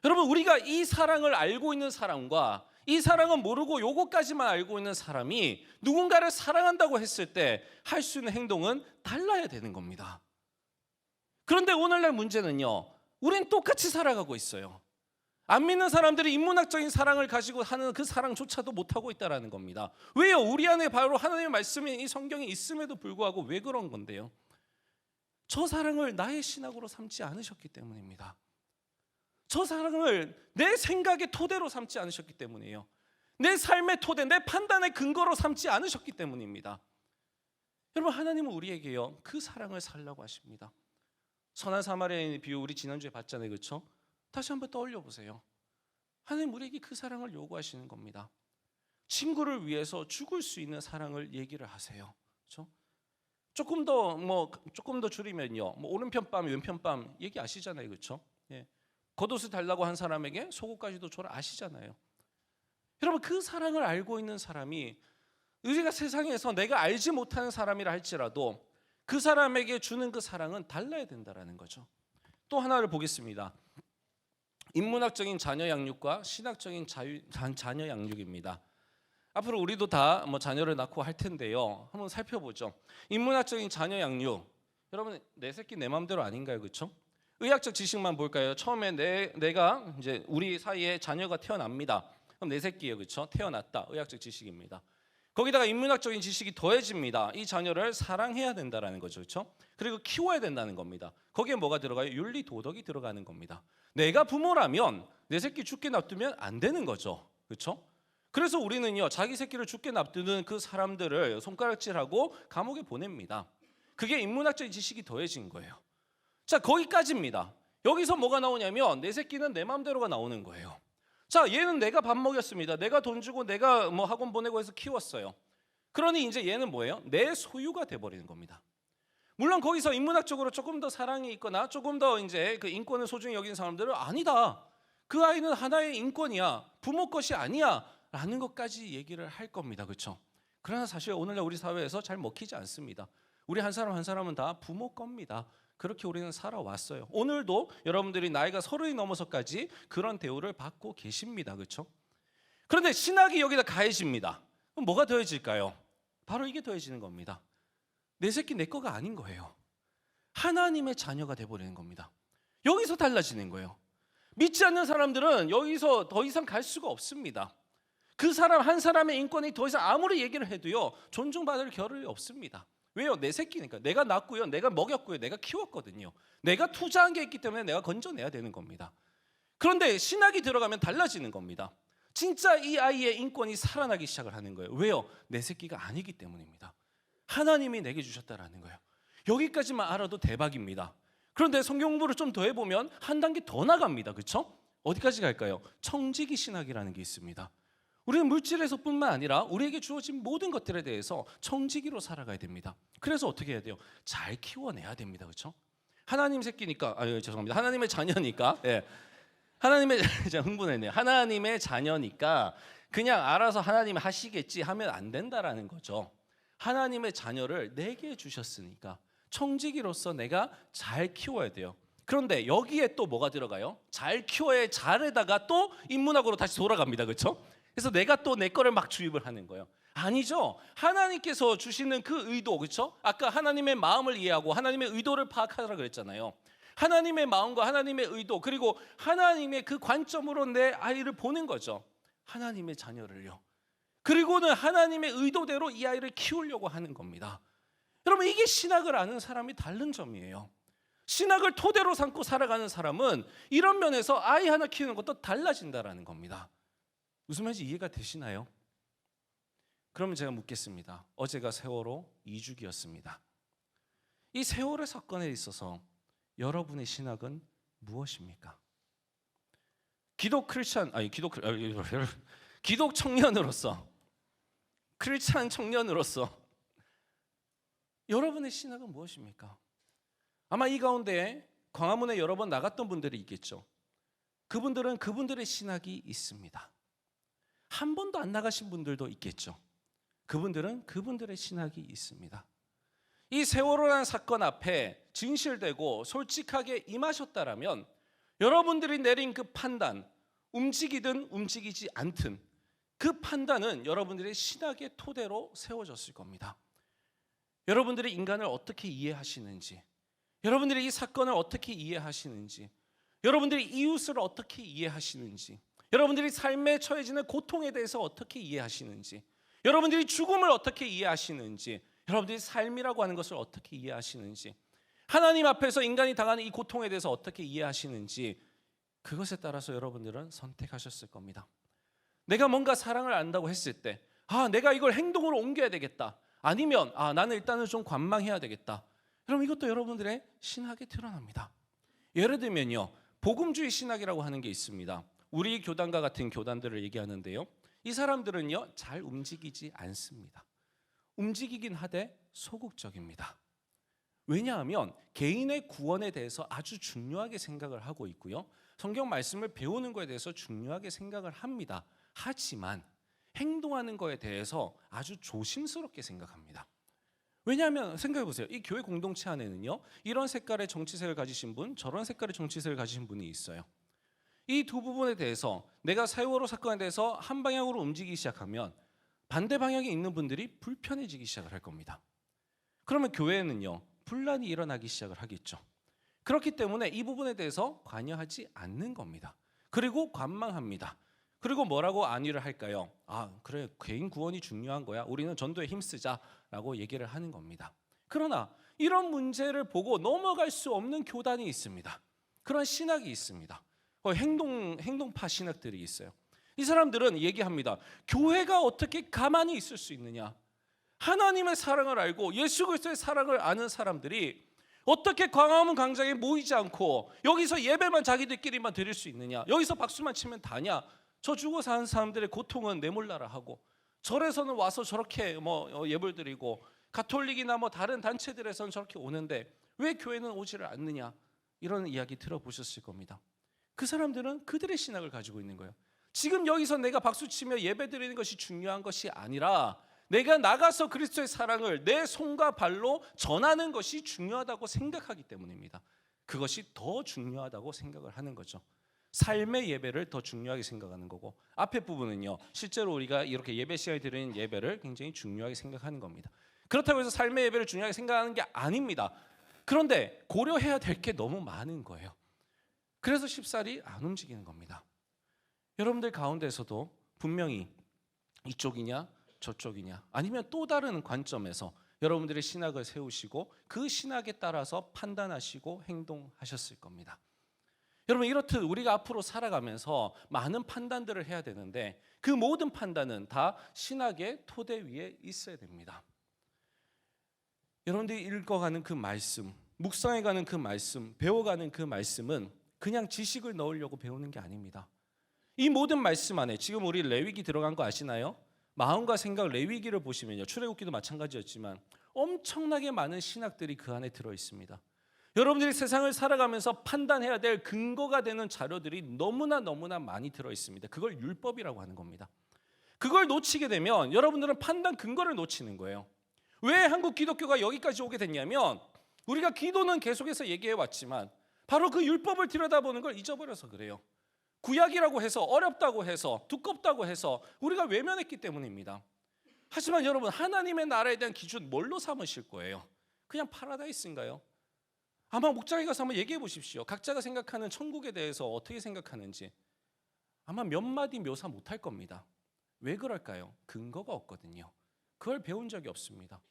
여러분, 우리가 이 사랑을 알고 있는 사람과 이 사랑은 모르고 요것까지만 알고 있는 사람이 누군가를 사랑한다고 했을 때 할 수 있는 행동은 달라야 되는 겁니다. 그런데 오늘날 문제는요, 우린 똑같이 살아가고 있어요. 안 믿는 사람들이 인문학적인 사랑을 가지고 하는 그 사랑조차도 못하고 있다는 겁니다. 왜요? 우리 안에 바로 하나님의 말씀이, 이 성경이 있음에도 불구하고 왜 그런 건데요? 저 사랑을 나의 신학으로 삼지 않으셨기 때문입니다. 저 사랑을 내 생각의 토대로 삼지 않으셨기 때문이에요. 내 삶의 토대, 내 판단의 근거로 삼지 않으셨기 때문입니다. 여러분, 하나님은 우리에게요 그 사랑을 살라고 하십니다. 선한 사마리아인의 비유 우리 지난주에 봤잖아요, 그렇죠? 다시 한번 떠올려 보세요. 하나님 우리에게 그 사랑을 요구하시는 겁니다. 친구를 위해서 죽을 수 있는 사랑을 얘기를 하세요, 그렇죠? 조금 더 줄이면요, 오른편 뺨, 왼편 뺨 얘기 아시잖아요, 그렇죠? 겉옷을 달라고 한 사람에게 속옷까지도 줘라 아시잖아요. 여러분, 그 사랑을 알고 있는 사람이 우리가 세상에서 내가 알지 못하는 사람이라 할지라도 그 사람에게 주는 그 사랑은 달라야 된다라는 거죠. 또 하나를 보겠습니다. 인문학적인 자녀 양육과 신학적인 자녀 양육입니다. 앞으로 우리도 다 자녀를 낳고 할 텐데요, 한번 살펴보죠. 인문학적인 자녀 양육, 여러분 내 새끼 내 맘대로 아닌가요, 그렇죠? 의학적 지식만 볼까요? 처음에 내가 이제 우리 사이에 자녀가 태어납니다. 그럼 내 새끼예요, 그렇죠? 태어났다, 의학적 지식입니다. 거기다가 인문학적인 지식이 더해집니다. 이 자녀를 사랑해야 된다라는 거죠, 그렇죠? 그리고 키워야 된다는 겁니다. 거기에 뭐가 들어가요? 윤리 도덕이 들어가는 겁니다. 내가 부모라면 내 새끼 죽게 놔두면 안 되는 거죠, 그렇죠? 그래서 우리는요 자기 새끼를 죽게 놔두는 그 사람들을 손가락질하고 감옥에 보냅니다. 그게 인문학적인 지식이 더해진 거예요. 자, 거기까지입니다. 여기서 뭐가 나오냐면 내 새끼는 내 마음대로가 나오는 거예요. 자, 얘는 내가 밥 먹였습니다. 내가 돈 주고 내가 학원 보내고 해서 키웠어요. 그러니 이제 얘는 뭐예요? 내 소유가 돼버리는 겁니다. 물론 거기서 인문학적으로 조금 더 사랑이 있거나 조금 더 이제 그 인권을 소중히 여기는 사람들은 아니다, 그 아이는 하나의 인권이야, 부모 것이 아니야 라는 것까지 얘기를 할 겁니다, 그렇죠? 그러나 사실 오늘날 우리 사회에서 잘 먹히지 않습니다. 우리 한 사람 한 사람은 다 부모 겁니다. 그렇게 우리는 살아왔어요. 오늘도 여러분들이 나이가 30이 넘어서까지 그런 대우를 받고 계십니다, 그렇죠? 그런데 신학이 여기다 가해집니다. 그럼 뭐가 더해질까요? 바로 이게 더해지는 겁니다. 내 새끼 내 거가 아닌 거예요. 하나님의 자녀가 돼버리는 겁니다. 여기서 달라지는 거예요. 믿지 않는 사람들은 여기서 더 이상 갈 수가 없습니다. 그 사람 한 사람의 인권이 더 이상 아무리 얘기를 해도요 존중받을 겨를이 없습니다. 왜요? 내 새끼니까. 내가 낳고요, 내가 먹였고요, 내가 키웠거든요. 내가 투자한 게 있기 때문에 내가 건져내야 되는 겁니다. 그런데 신학이 들어가면 달라지는 겁니다. 진짜 이 아이의 인권이 살아나기 시작을 하는 거예요. 왜요? 내 새끼가 아니기 때문입니다. 하나님이 내게 주셨다라는 거예요. 여기까지만 알아도 대박입니다. 그런데 성경 공부를 좀 더 해보면 한 단계 더 나갑니다. 그렇죠? 어디까지 갈까요? 청지기 신학이라는 게 있습니다. 우리는 물질에서뿐만 아니라 우리에게 주어진 모든 것들에 대해서 청지기로 살아가야 됩니다. 그래서 어떻게 해야 돼요? 잘 키워내야 됩니다. 그렇죠? 하나님 새끼니까, 죄송합니다. 하나님의 자녀니까, 예. 하나님의 제가 흥분했네요. 하나님의 자녀니까 그냥 알아서 하나님 하시겠지 하면 안 된다라는 거죠. 하나님의 자녀를 내게 주셨으니까 청지기로서 내가 잘 키워야 돼요. 그런데 여기에 또 뭐가 들어가요? 잘 키워야 잘에다가 또 인문학으로 다시 돌아갑니다. 그렇죠? 그래서 내가 또 내 거를 막 주입을 하는 거예요. 아니죠. 하나님께서 주시는 그 의도, 그렇죠? 아까 하나님의 마음을 이해하고 하나님의 의도를 파악하라 그랬잖아요. 하나님의 마음과 하나님의 의도, 그리고 하나님의 그 관점으로 내 아이를 보는 거죠. 하나님의 자녀를요. 그리고는 하나님의 의도대로 이 아이를 키우려고 하는 겁니다. 여러분, 이게 신학을 아는 사람이 다른 점이에요. 신학을 토대로 삼고 살아가는 사람은 이런 면에서 아이 하나 키우는 것도 달라진다라는 겁니다. 무슨 말인지 이해가 되시나요? 그러면 제가 묻겠습니다. 어제가 세월호 2주기였습니다. 이 세월호 사건에 있어서 여러분의 신학은 무엇입니까? 기독 청년으로서, 크리스찬 청년으로서 여러분의 신학은 무엇입니까? 아마 이 가운데 광화문에 여러 번 나갔던 분들이 있겠죠. 그분들은 그분들의 신학이 있습니다. 한 번도 안 나가신 분들도 있겠죠. 그분들은 그분들의 신학이 있습니다. 이 세월호라는 사건 앞에 진실되고 솔직하게 임하셨다라면 여러분들이 내린 그 판단, 움직이든 움직이지 않든 그 판단은 여러분들의 신학의 토대로 세워졌을 겁니다. 여러분들이 인간을 어떻게 이해하시는지, 여러분들이 이 사건을 어떻게 이해하시는지, 여러분들이 이웃을 어떻게 이해하시는지, 여러분들이 삶에 처해지는 고통에 대해서 어떻게 이해하시는지, 여러분들이 죽음을 어떻게 이해하시는지, 여러분들이 삶이라고 하는 것을 어떻게 이해하시는지, 하나님 앞에서 인간이 당하는 이 고통에 대해서 어떻게 이해하시는지, 그것에 따라서 여러분들은 선택하셨을 겁니다. 내가 뭔가 사랑을 안다고 했을 때, 내가 이걸 행동으로 옮겨야 되겠다. 아니면 나는 일단은 좀 관망해야 되겠다. 그럼 이것도 여러분들의 신학에 드러납니다. 예를 들면요, 복음주의 신학이라고 하는 게 있습니다. 우리 교단과 같은 교단들을 얘기하는데요, 이 사람들은요 잘 움직이지 않습니다. 움직이긴 하되 소극적입니다. 왜냐하면 개인의 구원에 대해서 아주 중요하게 생각을 하고 있고요, 성경 말씀을 배우는 것에 대해서 중요하게 생각을 합니다. 하지만 행동하는 것에 대해서 아주 조심스럽게 생각합니다. 왜냐하면 생각해 보세요. 이 교회 공동체 안에는요, 이런 색깔의 정치색을 가지신 분, 저런 색깔의 정치색을 가지신 분이 있어요. 이 두 부분에 대해서 내가 세월호 사건에 대해서 한 방향으로 움직이기 시작하면 반대 방향에 있는 분들이 불편해지기 시작을 할 겁니다. 그러면 교회에는요 분란이 일어나기 시작을 하겠죠. 그렇기 때문에 이 부분에 대해서 관여하지 않는 겁니다. 그리고 관망합니다. 그리고 뭐라고 안위를 할까요? 그래, 개인 구원이 중요한 거야, 우리는 전도에 힘쓰자라고 얘기를 하는 겁니다. 그러나 이런 문제를 보고 넘어갈 수 없는 교단이 있습니다. 그런 신학이 있습니다. 행동파 신학들이 있어요. 이 사람들은 얘기합니다. 교회가 어떻게 가만히 있을 수 있느냐? 하나님의 사랑을 알고 예수 그리스도의 사랑을 아는 사람들이 어떻게 광화문 광장에 모이지 않고 여기서 예배만 자기들끼리만 드릴 수 있느냐? 여기서 박수만 치면 다냐? 저 죽어 사는 사람들의 고통은 내 몰라라 하고, 절에서는 와서 저렇게 예불 드리고, 가톨릭이나 다른 단체들에서는 저렇게 오는데 왜 교회는 오지를 않느냐? 이런 이야기 들어보셨을 겁니다. 그 사람들은 그들의 신학을 가지고 있는 거예요. 지금 여기서 내가 박수치며 예배드리는 것이 중요한 것이 아니라 내가 나가서 그리스도의 사랑을 내 손과 발로 전하는 것이 중요하다고 생각하기 때문입니다. 그것이 더 중요하다고 생각을 하는 거죠. 삶의 예배를 더 중요하게 생각하는 거고, 앞에 부분은요 실제로 우리가 이렇게 예배 시간에 드리는 예배를 굉장히 중요하게 생각하는 겁니다. 그렇다고 해서 삶의 예배를 중요하게 생각하는 게 아닙니다. 그런데 고려해야 될 게 너무 많은 거예요. 그래서 쉽사리 안 움직이는 겁니다. 여러분들 가운데서도 분명히 이쪽이냐 저쪽이냐, 아니면 또 다른 관점에서 여러분들의 신학을 세우시고 그 신학에 따라서 판단하시고 행동하셨을 겁니다. 여러분, 이렇듯 우리가 앞으로 살아가면서 많은 판단들을 해야 되는데 그 모든 판단은 다 신학의 토대 위에 있어야 됩니다. 여러분들이 읽어가는 그 말씀, 묵상해가는 그 말씀, 배워가는 그 말씀은 그냥 지식을 넣으려고 배우는 게 아닙니다. 이 모든 말씀 안에 지금 우리 레위기 들어간 거 아시나요? 마음과 생각 레위기를 보시면요, 출애굽기도 마찬가지였지만 엄청나게 많은 신학들이 그 안에 들어 있습니다. 여러분들이 세상을 살아가면서 판단해야 될 근거가 되는 자료들이 너무나 많이 들어 있습니다. 그걸 율법이라고 하는 겁니다. 그걸 놓치게 되면 여러분들은 판단 근거를 놓치는 거예요. 왜 한국 기독교가 여기까지 오게 됐냐면 우리가 기도는 계속해서 얘기해 왔지만 바로 그 율법을 들여다보는 걸 잊어버려서 그래요. 구약이라고 해서 어렵다고 해서 두껍다고 해서 우리가 외면했기 때문입니다. 하지만 여러분, 하나님의 나라에 대한 기준 뭘로 삼으실 거예요? 그냥 파라다이스인가요? 아마 목장에 가서 한번 얘기해 보십시오. 각자가 생각하는 천국에 대해서 어떻게 생각하는지 아마 몇 마디 묘사 못할 겁니다. 왜 그럴까요? 근거가 없거든요. 그걸 배운 적이 없습니다.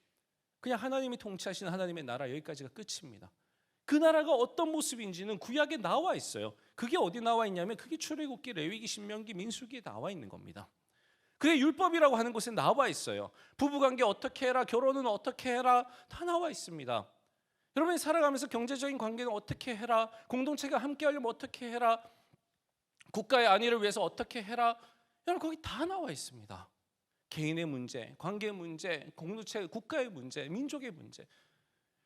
그냥 하나님이 통치하시는 하나님의 나라, 여기까지가 끝입니다. 그 나라가 어떤 모습인지는 구약에 나와 있어요. 그게 어디 나와 있냐면 그게 출애굽기, 레위기, 신명기, 민수기에 나와 있는 겁니다. 그게 율법이라고 하는 곳에 나와 있어요. 부부관계 어떻게 해라, 결혼은 어떻게 해라, 다 나와 있습니다. 여러분이 살아가면서 경제적인 관계는 어떻게 해라, 공동체가 함께 하려면 어떻게 해라, 국가의 안위를 위해서 어떻게 해라, 여러분 거기 다 나와 있습니다. 개인의 문제, 관계 문제, 공동체, 국가의 문제, 민족의 문제.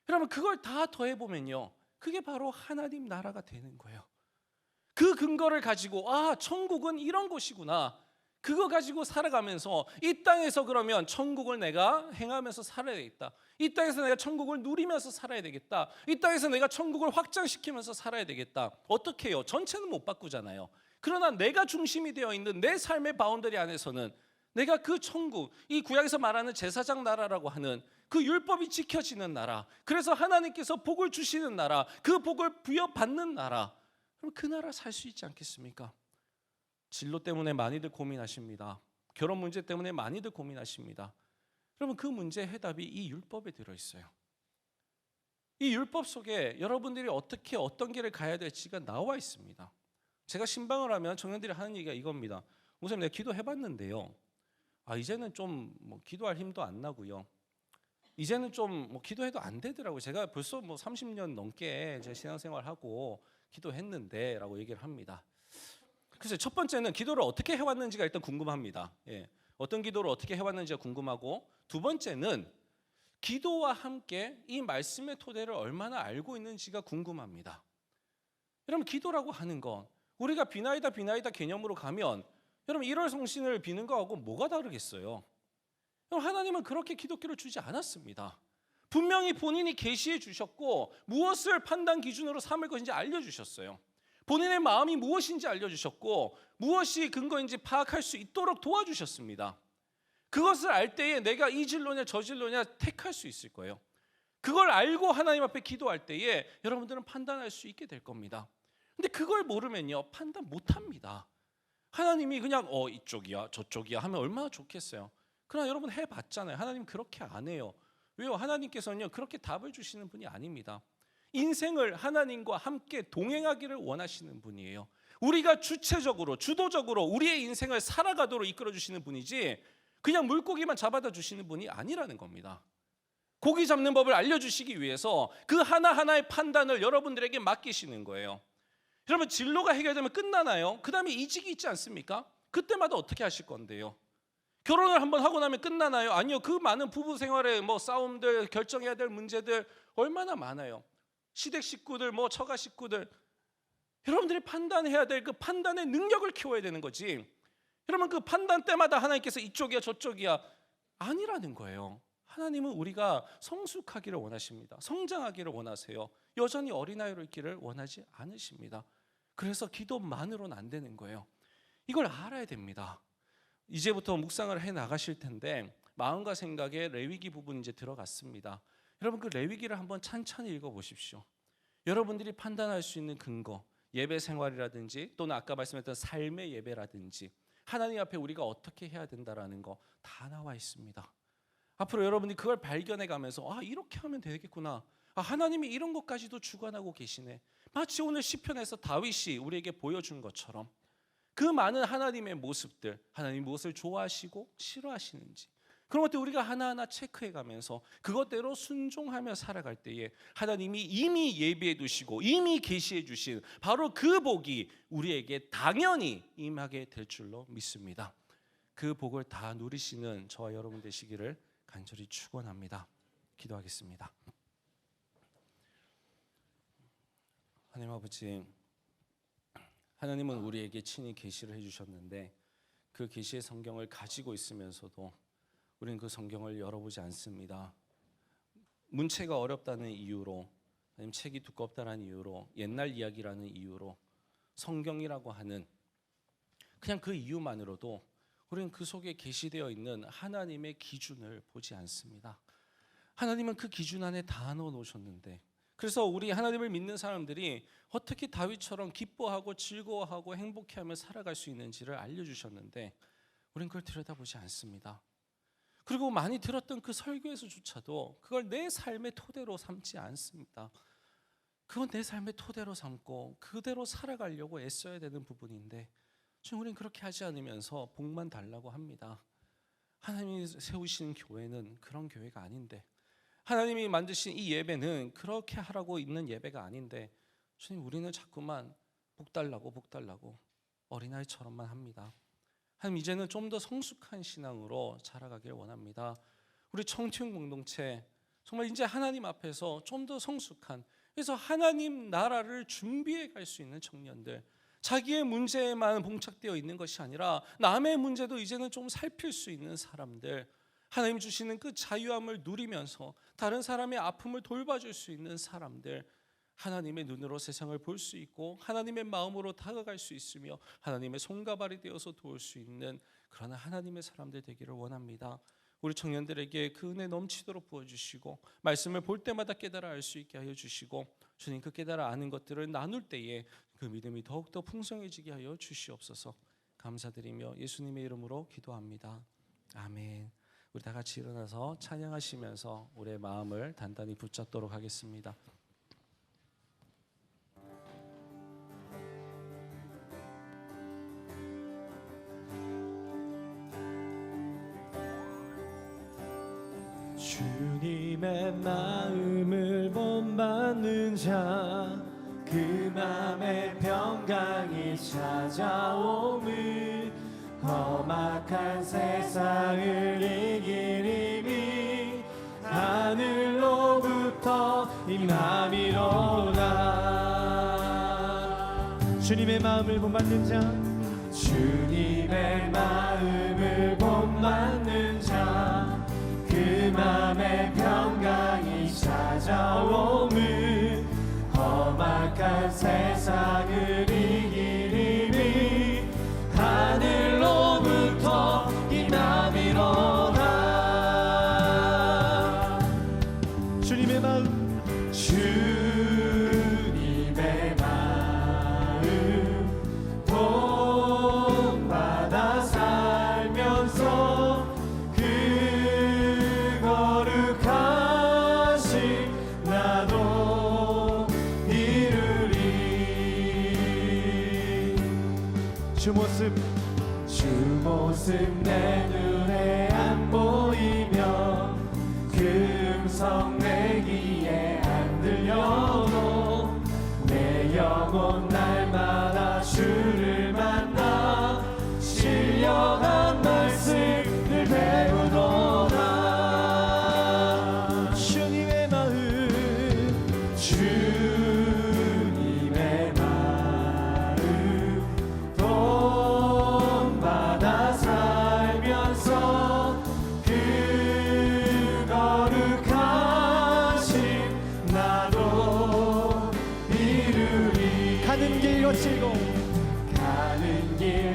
여러분 그걸 다 더해보면요, 그게 바로 하나님 나라가 되는 거예요. 그 근거를 가지고 천국은 이런 곳이구나, 그거 가지고 살아가면서 이 땅에서 그러면 천국을 내가 행하면서 살아야 되겠다, 이 땅에서 내가 천국을 누리면서 살아야 되겠다, 이 땅에서 내가 천국을 확장시키면서 살아야 되겠다. 어떻게 해요? 전체는 못 바꾸잖아요. 그러나 내가 중심이 되어 있는 내 삶의 바운더리 안에서는 내가 그 천국, 이 구약에서 말하는 제사장 나라라고 하는 그 율법이 지켜지는 나라, 그래서 하나님께서 복을 주시는 나라, 그 복을 부여받는 나라, 그럼 그 나라 살 수 있지 않겠습니까? 진로 때문에 많이들 고민하십니다. 결혼 문제 때문에 많이들 고민하십니다. 여러분 그 문제의 해답이 이 율법에 들어있어요. 이 율법 속에 여러분들이 어떻게 어떤 길을 가야 될지가 나와 있습니다. 제가 신방을 하면 청년들이 하는 얘기가 이겁니다. 목사님, 내가 기도해봤는데요, 이제는 좀 기도할 힘도 안 나고요, 이제는 좀 기도해도 안 되더라고요. 제가 벌써 30년 넘게 제 신앙생활하고 기도했는데 라고 얘기를 합니다. 글쎄, 첫 번째는 기도를 어떻게 해왔는지가 일단 궁금합니다. 어떤 기도를 어떻게 해왔는지가 궁금하고, 두 번째는 기도와 함께 이 말씀의 토대를 얼마나 알고 있는지가 궁금합니다. 여러분 기도라고 하는 건 우리가 비나이다 개념으로 가면 여러분 1월 성신을 비는 거하고 뭐가 다르겠어요? 하나님은 그렇게 기독교를 주지 않았습니다. 분명히 본인이 계시해 주셨고 무엇을 판단 기준으로 삼을 것인지 알려주셨어요. 본인의 마음이 무엇인지 알려주셨고 무엇이 근거인지 파악할 수 있도록 도와주셨습니다. 그것을 알 때에 내가 이 진로냐 저 진로냐 택할 수 있을 거예요. 그걸 알고 하나님 앞에 기도할 때에 여러분들은 판단할 수 있게 될 겁니다. 근데 그걸 모르면요 판단 못합니다. 하나님이 그냥 이쪽이야 저쪽이야 하면 얼마나 좋겠어요. 그러나 여러분 해봤잖아요. 하나님 그렇게 안 해요. 왜요? 하나님께서는요 그렇게 답을 주시는 분이 아닙니다. 인생을 하나님과 함께 동행하기를 원하시는 분이에요. 우리가 주체적으로 주도적으로 우리의 인생을 살아가도록 이끌어 주시는 분이지 그냥 물고기만 잡아다 주시는 분이 아니라는 겁니다. 고기 잡는 법을 알려주시기 위해서 그 하나하나의 판단을 여러분들에게 맡기시는 거예요. 여러분 진로가 해결되면 끝나나요? 그 다음에 이직이 있지 않습니까? 그때마다 어떻게 하실 건데요? 결혼을 한번 하고 나면 끝나나요? 아니요. 그 많은 부부 생활의 싸움들, 결정해야 될 문제들 얼마나 많아요. 시댁 식구들, 처가 식구들, 여러분들이 판단해야 될 그 판단의 능력을 키워야 되는 거지. 여러분 그 판단 때마다 하나님께서 이쪽이야 저쪽이야 아니라는 거예요. 하나님은 우리가 성숙하기를 원하십니다. 성장하기를 원하세요. 여전히 어린아이로 있기를 원하지 않으십니다. 그래서 기도만으로는 안 되는 거예요. 이걸 알아야 됩니다. 이제부터 묵상을 해 나가실 텐데 마음과 생각에 레위기 부분 이제 들어갔습니다. 여러분 그 레위기를 한번 찬찬히 읽어보십시오. 여러분들이 판단할 수 있는 근거, 예배 생활이라든지 또는 아까 말씀했던 삶의 예배라든지 하나님 앞에 우리가 어떻게 해야 된다라는 거 다 나와 있습니다. 앞으로 여러분이 그걸 발견해 가면서 이렇게 하면 되겠구나. 하나님이 이런 것까지도 주관하고 계시네. 마치 오늘 시편에서 다윗이 우리에게 보여준 것처럼 그 많은 하나님의 모습들, 하나님 무엇을 좋아하시고 싫어하시는지 그런 것들 우리가 하나하나 체크해 가면서 그것대로 순종하며 살아갈 때에 하나님이 이미 예비해 두시고 이미 계시해 주신 바로 그 복이 우리에게 당연히 임하게 될 줄로 믿습니다. 그 복을 다 누리시는 저와 여러분 되시기를 간절히 축원합니다. 기도하겠습니다. 하나님 아버지, 하나님은 우리에게 친히 계시를 해주셨는데 그 계시의 성경을 가지고 있으면서도 우리는 그 성경을 열어보지 않습니다. 문체가 어렵다는 이유로, 아니면 책이 두껍다는 이유로, 옛날 이야기라는 이유로, 성경이라고 하는 그냥 그 이유만으로도 우리는 그 속에 계시되어 있는 하나님의 기준을 보지 않습니다. 하나님은 그 기준 안에 다 넣어 놓으셨는데, 그래서 우리 하나님을 믿는 사람들이 어떻게 다윗처럼 기뻐하고 즐거워하고 행복해하며 살아갈 수 있는지를 알려주셨는데 우리는 그걸 들여다보지 않습니다. 그리고 많이 들었던 그 설교에서조차도 그걸 내 삶의 토대로 삼지 않습니다. 그건 내 삶의 토대로 삼고 그대로 살아가려고 애써야 되는 부분인데 지금 우리는 그렇게 하지 않으면서 복만 달라고 합니다. 하나님이 세우신 교회는 그런 교회가 아닌데, 하나님이 만드신 이 예배는 그렇게 하라고 있는 예배가 아닌데, 주님 우리는 자꾸만 복 달라고 어린아이처럼만 합니다. 하나님 이제는 좀 더 성숙한 신앙으로 자라가길 원합니다. 우리 청춘 공동체 정말 이제 하나님 앞에서 좀 더 성숙한, 그래서 하나님 나라를 준비해 갈 수 있는 청년들, 자기의 문제에만 봉착되어 있는 것이 아니라 남의 문제도 이제는 좀 살필 수 있는 사람들, 하나님 주시는 그 자유함을 누리면서 다른 사람의 아픔을 돌봐줄 수 있는 사람들, 하나님의 눈으로 세상을 볼 수 있고 하나님의 마음으로 다가갈 수 있으며 하나님의 손과 발이 되어서 도울 수 있는 그런 하나님의 사람들 되기를 원합니다. 우리 청년들에게 그 은혜 넘치도록 부어주시고 말씀을 볼 때마다 깨달아 알 수 있게 하여 주시고, 주님 그 깨달아 아는 것들을 나눌 때에 그 믿음이 더욱더 풍성해지게 하여 주시옵소서. 감사드리며 예수님의 이름으로 기도합니다. 아멘. 우리 다 같이 일어나서 찬양하시면서 우리의 마음을 단단히 붙잡도록 하겠습니다. 주님의 마음을 본받는 자, 그 맘에 평강이 찾아오니 험악한 세상을 이길 힘이 하늘로부터 임함이로다. 주님의 마음을 본받는 자, 주님의 마음을 본받는 자, 그 맘에 평강이 찾아오니 험악한 세상을 이길 힘이 하늘로부터 임함이로다. 주님의 마음, 주님의 마음 본받아 살면서 그 거룩하신 나도 이루리. 주 모습 내 눈에 안 보이며 그 음성 내 귀에 안 들려도 내 영혼 날마다 주를 만나 신령한 말씀을 배우도다. 주님의 마음, 주님의 마음 본받아 살면서 그 거룩하신 나도 이루리. 가는 길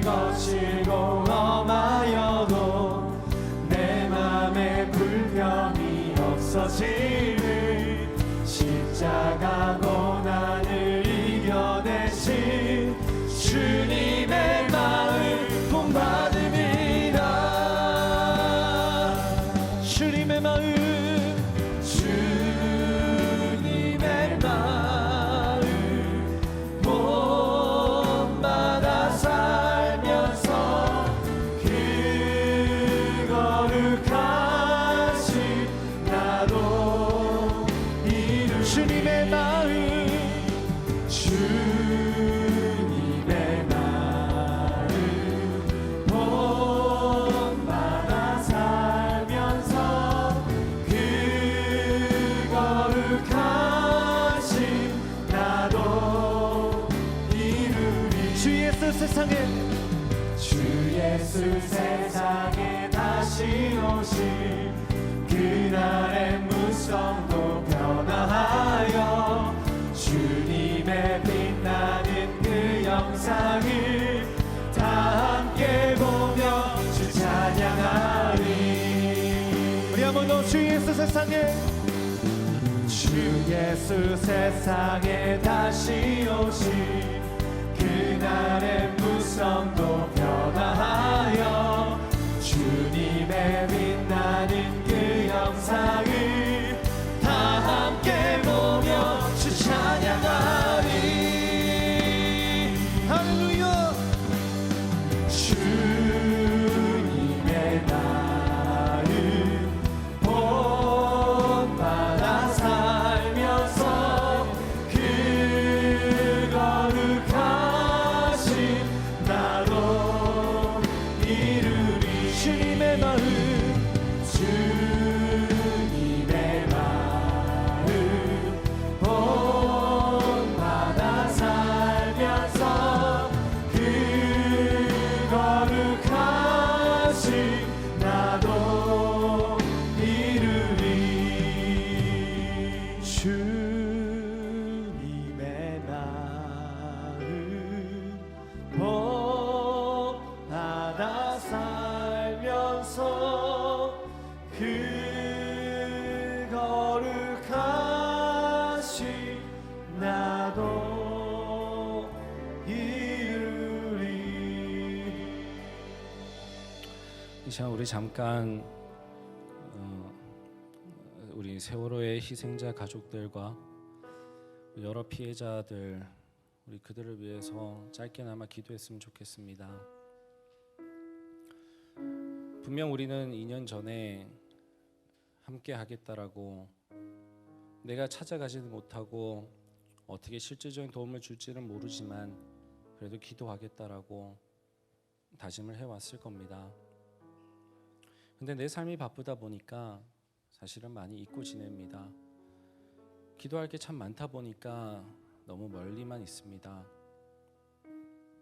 거칠고 험하여도 내 맘에 불평이 없어지는 십자가 고난을 이겨내신 주님의 마음 본받음이라. 주님의 예수 세상에 다시 오실 그날의 무성도 변화하여 주님의 빛나는 그 영상을 다 함께 보며 주 찬양하리. 우리 한 번 더 주 예수 세상에 주 예수 세상에 다시 오실 그날의 무성도 변화하여 주님의 빛나는 그 영상을 다 함께 보며 주 찬양하리. 할렐루야. 주님의 날을 본받아 살면서 그 거룩하신 나로 이루리. 주님의 마음 주님의 마음 본받아 살면서 그 거룩하신 나도 이루리. 주님의 마음 본받아 살면서 그 거룩하신 나도 이루리. 이 시간 우리 잠깐 우리 세월호의 희생자 가족들과 여러 피해자들 우리 그들을 위해서 짧게나마 기도했으면 좋겠습니다. 분명 우리는 2년 전에 함께 하겠다라고 내가 찾아가지는 못하고 어떻게 실질적인 도움을 줄지는 모르지만 그래도 기도하겠다라고 다짐을 해왔을 겁니다. 근데 내 삶이 바쁘다 보니까 사실은 많이 잊고 지냅니다. 기도할 게 참 많다 보니까 너무 멀리만 있습니다.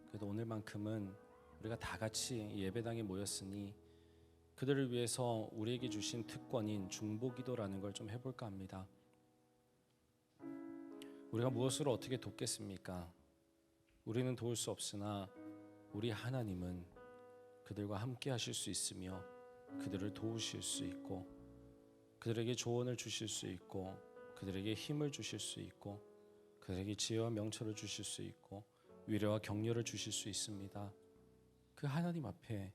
그래도 오늘만큼은 우리가 다 같이 예배당에 모였으니 그들을 위해서 우리에게 주신 특권인 중보기도라는 걸 좀 해볼까 합니다. 우리가 무엇으로 어떻게 돕겠습니까? 우리는 도울 수 없으나 우리 하나님은 그들과 함께 하실 수 있으며 그들을 도우실 수 있고 그들에게 조언을 주실 수 있고 그들에게 힘을 주실 수 있고 그들에게 지혜와 명철을 주실 수 있고 위로와 격려를 주실 수 있습니다. 그 하나님 앞에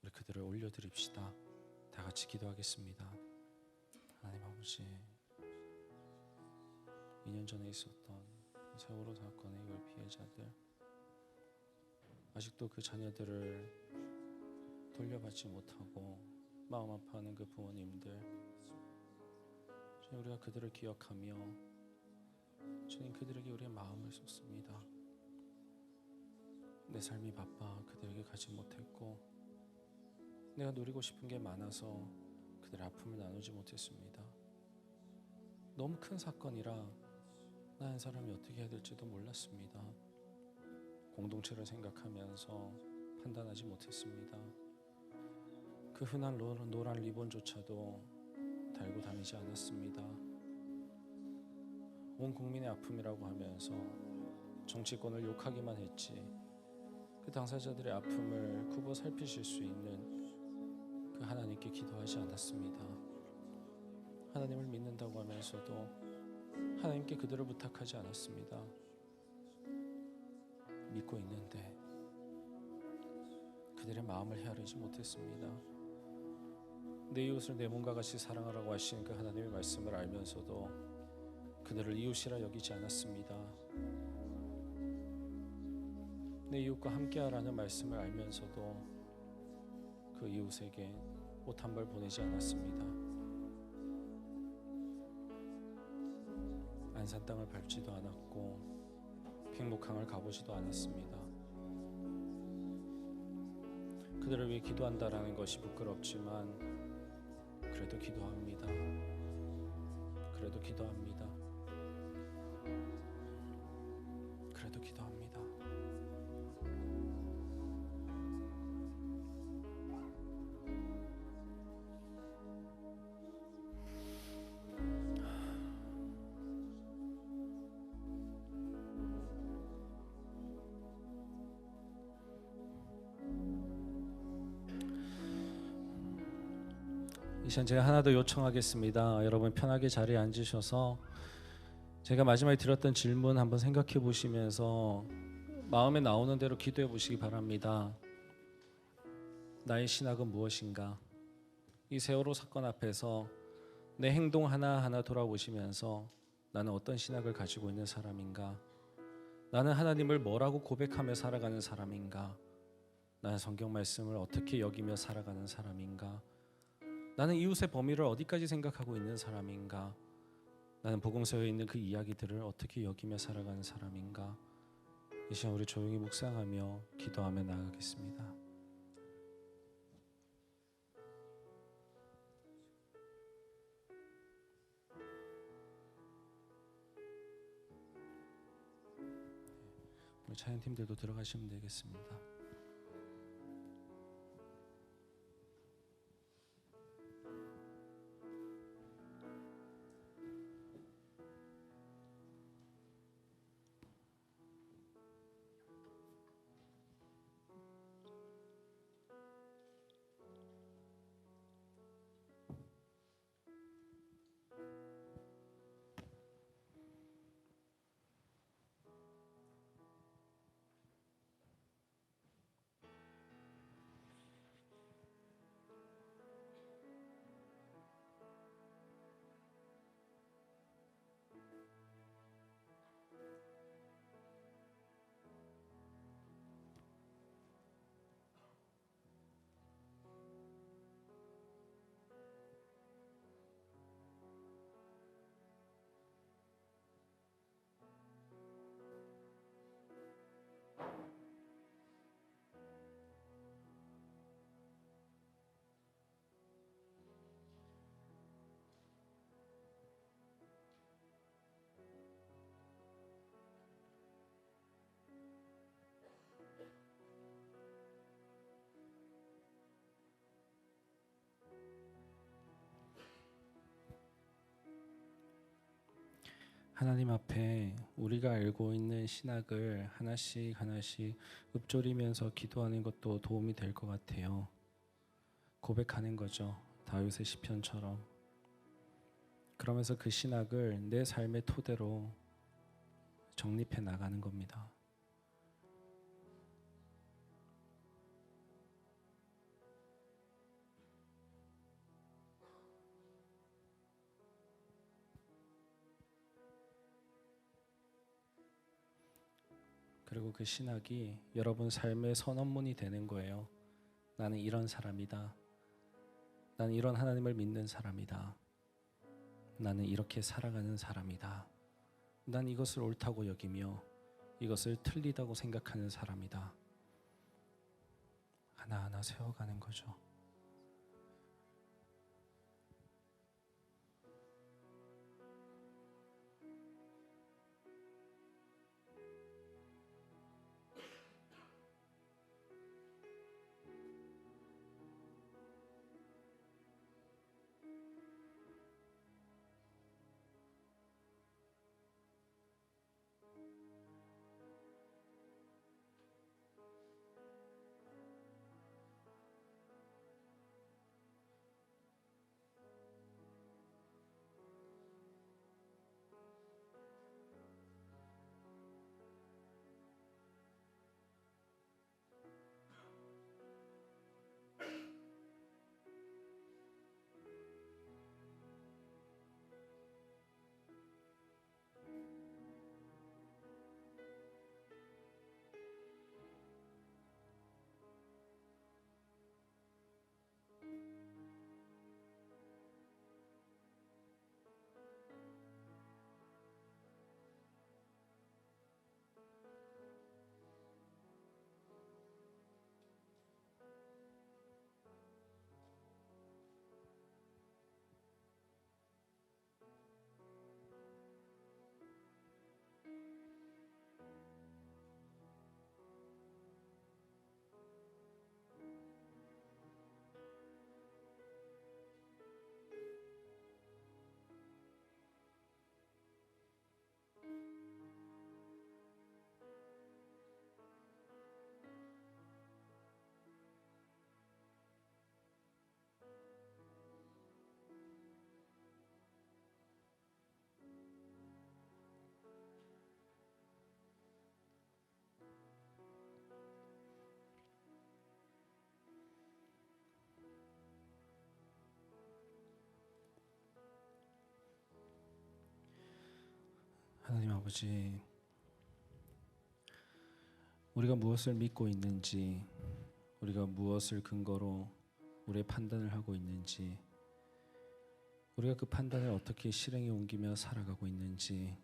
우리 그들을 올려드립시다. 다 같이 기도하겠습니다. 하나님 아버지, 2년 전에 있었던 세월호 사건의 이걸 피해자들, 아직도 그 자녀들을 돌려받지 못하고 마음 아파하는 그 부모님들, 주님, 우리가 그들을 기억하며 주님, 그들에게 우리의 마음을 쏟습니다. 내 삶이 바빠 그들에게 가지 못했고 내가 누리고 싶은 게 많아서 그들의 아픔을 나누지 못했습니다. 너무 큰 사건이라 나 한 사람이 어떻게 해야 될지도 몰랐습니다. 공동체를 생각하면서 판단하지 못했습니다. 그 흔한 노란 리본조차도 달고 다니지 않았습니다. 온 국민의 아픔이라고 하면서 정치권을 욕하기만 했지 그 당사자들의 아픔을 굽어 살피실 수 있는 그 하나님께 기도하지 않았습니다. 하나님을 믿는다고 하면서도 하나님께 그들을 부탁하지 않았습니다. 믿고 있는데 그들의 마음을 헤아리지 못했습니다. 내 이웃을 내 몸과 같이 사랑하라고 하신 그 하나님의 말씀을 알면서도 그들을 이웃이라 여기지 않았습니다. 내 이웃과 함께하라는 말씀을 알면서도 그 이웃에게 옷 한 벌 보내지 않았습니다. 안산 땅을 밟지도 않았고 팽목항을 가보지도 않았습니다. 그들을 위해 기도한다라는 것이 부끄럽지만 그래도 기도합니다. 그래도 기도합니다. 그래도 기도합니다. 이 시간 제가 하나 더 요청하겠습니다. 여러분 편하게 자리에 앉으셔서 제가 마지막에 드렸던 질문 한번 생각해 보시면서 마음에 나오는 대로 기도해 보시기 바랍니다. 나의 신학은 무엇인가? 이 세월호 사건 앞에서 내 행동 하나하나 돌아보시면서 나는 어떤 신학을 가지고 있는 사람인가? 나는 하나님을 뭐라고 고백하며 살아가는 사람인가? 나는 성경 말씀을 어떻게 여기며 살아가는 사람인가? 나는 이웃의 범위를 어디까지 생각하고 있는 사람인가? 나는 복음서에 있는 그 이야기들을 어떻게 여기며 살아가는 사람인가? 이 시간 우리 조용히 묵상하며 기도하며 나아가겠습니다. 우리 찬양팀들도 들어가시면 되겠습니다. 하나님 앞에 우리가 알고 있는 신학을 하나씩 하나씩 읊조리면서 기도하는 것도 도움이 될 것 같아요. 고백하는 거죠. 다윗의 시편처럼. 그러면서 그 신학을 내 삶의 토대로 정립해 나가는 겁니다. 그리고 그 신학이 여러분 삶의 선언문이 되는 거예요. 나는 이런 사람이다. 나는 이런 하나님을 믿는 사람이다. 나는 이렇게 살아가는 사람이다. 난 이것을 옳다고 여기며 이것을 틀리다고 생각하는 사람이다. 하나하나 세워가는 거죠. 하나님 아버지, 우리가 무엇을 믿고 있는지, 우리가 무엇을 근거로 우리의 판단을 하고 있는지, 우리가 그 판단을 어떻게 실행에 옮기며 살아가고 있는지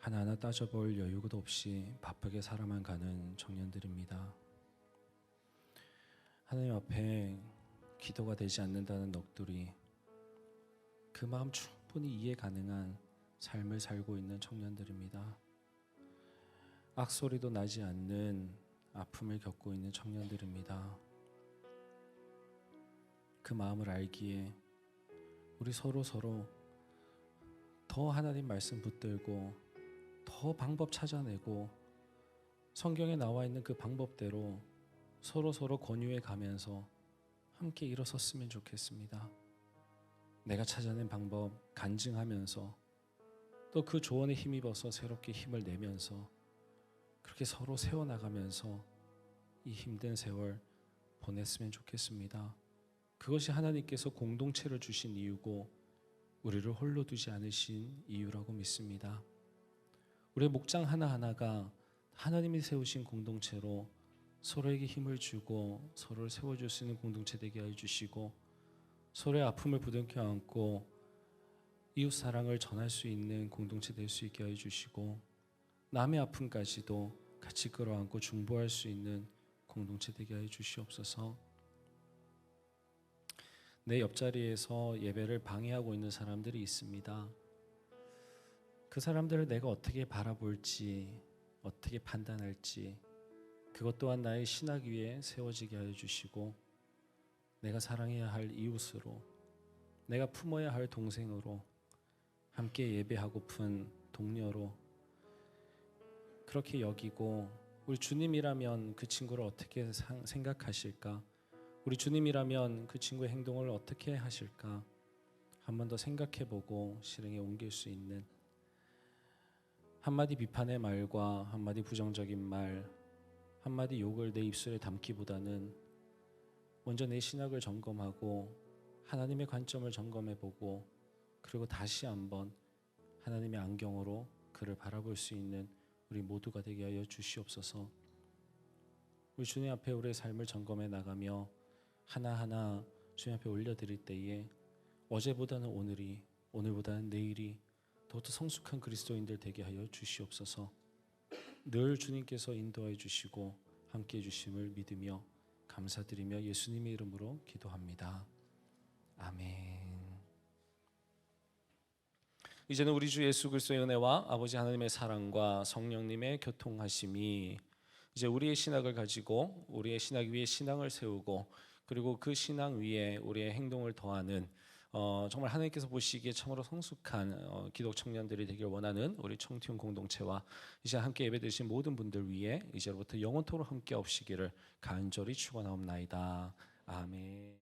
하나하나 따져볼 여유도 없이 바쁘게 살아만 가는 청년들입니다. 하나님 앞에 기도가 되지 않는다는 넋두리, 그 마음 충분히 이해 가능한 삶을 살고 있는 청년들입니다. 악소리도 나지 않는 아픔을 겪고 있는 청년들입니다. 그 마음을 알기에 우리 서로 더 하나님 말씀 붙들고 더 방법 찾아내고 성경에 나와 있는 그 방법대로 서로 권유해 가면서 함께 일어섰으면 좋겠습니다. 내가 찾아낸 방법 간증하면서 또 그 조언에 힘입어서 새롭게 힘을 내면서 그렇게 서로 세워나가면서 이 힘든 세월 보냈으면 좋겠습니다. 그것이 하나님께서 공동체를 주신 이유고 우리를 홀로 두지 않으신 이유라고 믿습니다. 우리의 목장 하나하나가 하나님이 세우신 공동체로 서로에게 힘을 주고 서로를 세워줄 수 있는 공동체 되게 해주시고, 서로의 아픔을 부둥켜 안고 이웃 사랑을 전할 수 있는 공동체 될 수 있게 해주시고, 남의 아픔까지도 같이 끌어안고 중보할 수 있는 공동체 되게 해주시옵소서. 내 옆자리에서 예배를 방해하고 있는 사람들이 있습니다. 그 사람들을 내가 어떻게 바라볼지, 어떻게 판단할지, 그것 또한 나의 신학 위에 세워지게 하여 주시고, 내가 사랑해야 할 이웃으로, 내가 품어야 할 동생으로, 함께 예배하고픈 동료로 그렇게 여기고, 우리 주님이라면 그 친구를 어떻게 생각하실까? 우리 주님이라면 그 친구의 행동을 어떻게 하실까? 한 번 더 생각해보고 실행에 옮길 수 있는, 한마디 비판의 말과 한마디 부정적인 말, 한마디 욕을 내 입술에 담기보다는 먼저 내 신학을 점검하고 하나님의 관점을 점검해보고, 그리고 다시 한번 하나님의 안경으로 그를 바라볼 수 있는 우리 모두가 되게 하여 주시옵소서. 우리 주님 앞에 우리의 삶을 점검해 나가며 하나하나 주님 앞에 올려드릴 때에 어제보다는 오늘이, 오늘보다는 내일이 더욱더 성숙한 그리스도인들 되게 하여 주시옵소서. 늘 주님께서 인도해 주시고 함께해 주심을 믿으며 감사드리며 예수님의 이름으로 기도합니다. 아멘. 이제는 우리 주 예수 그리스도의 은혜와 아버지 하나님의 사랑과 성령님의 교통하심이 이제 우리의 신학을 가지고 우리의 신학 위에 신앙을 세우고, 그리고 그 신앙 위에 우리의 행동을 더하는 정말 하나님께서 보시기에 참으로 성숙한 기독 청년들이 되길 원하는 우리 청티움 공동체와 이제 함께 예배드리신 모든 분들 위해 이제부터 영원토록 함께 없시기를 간절히 축원하옵나이다. 아멘.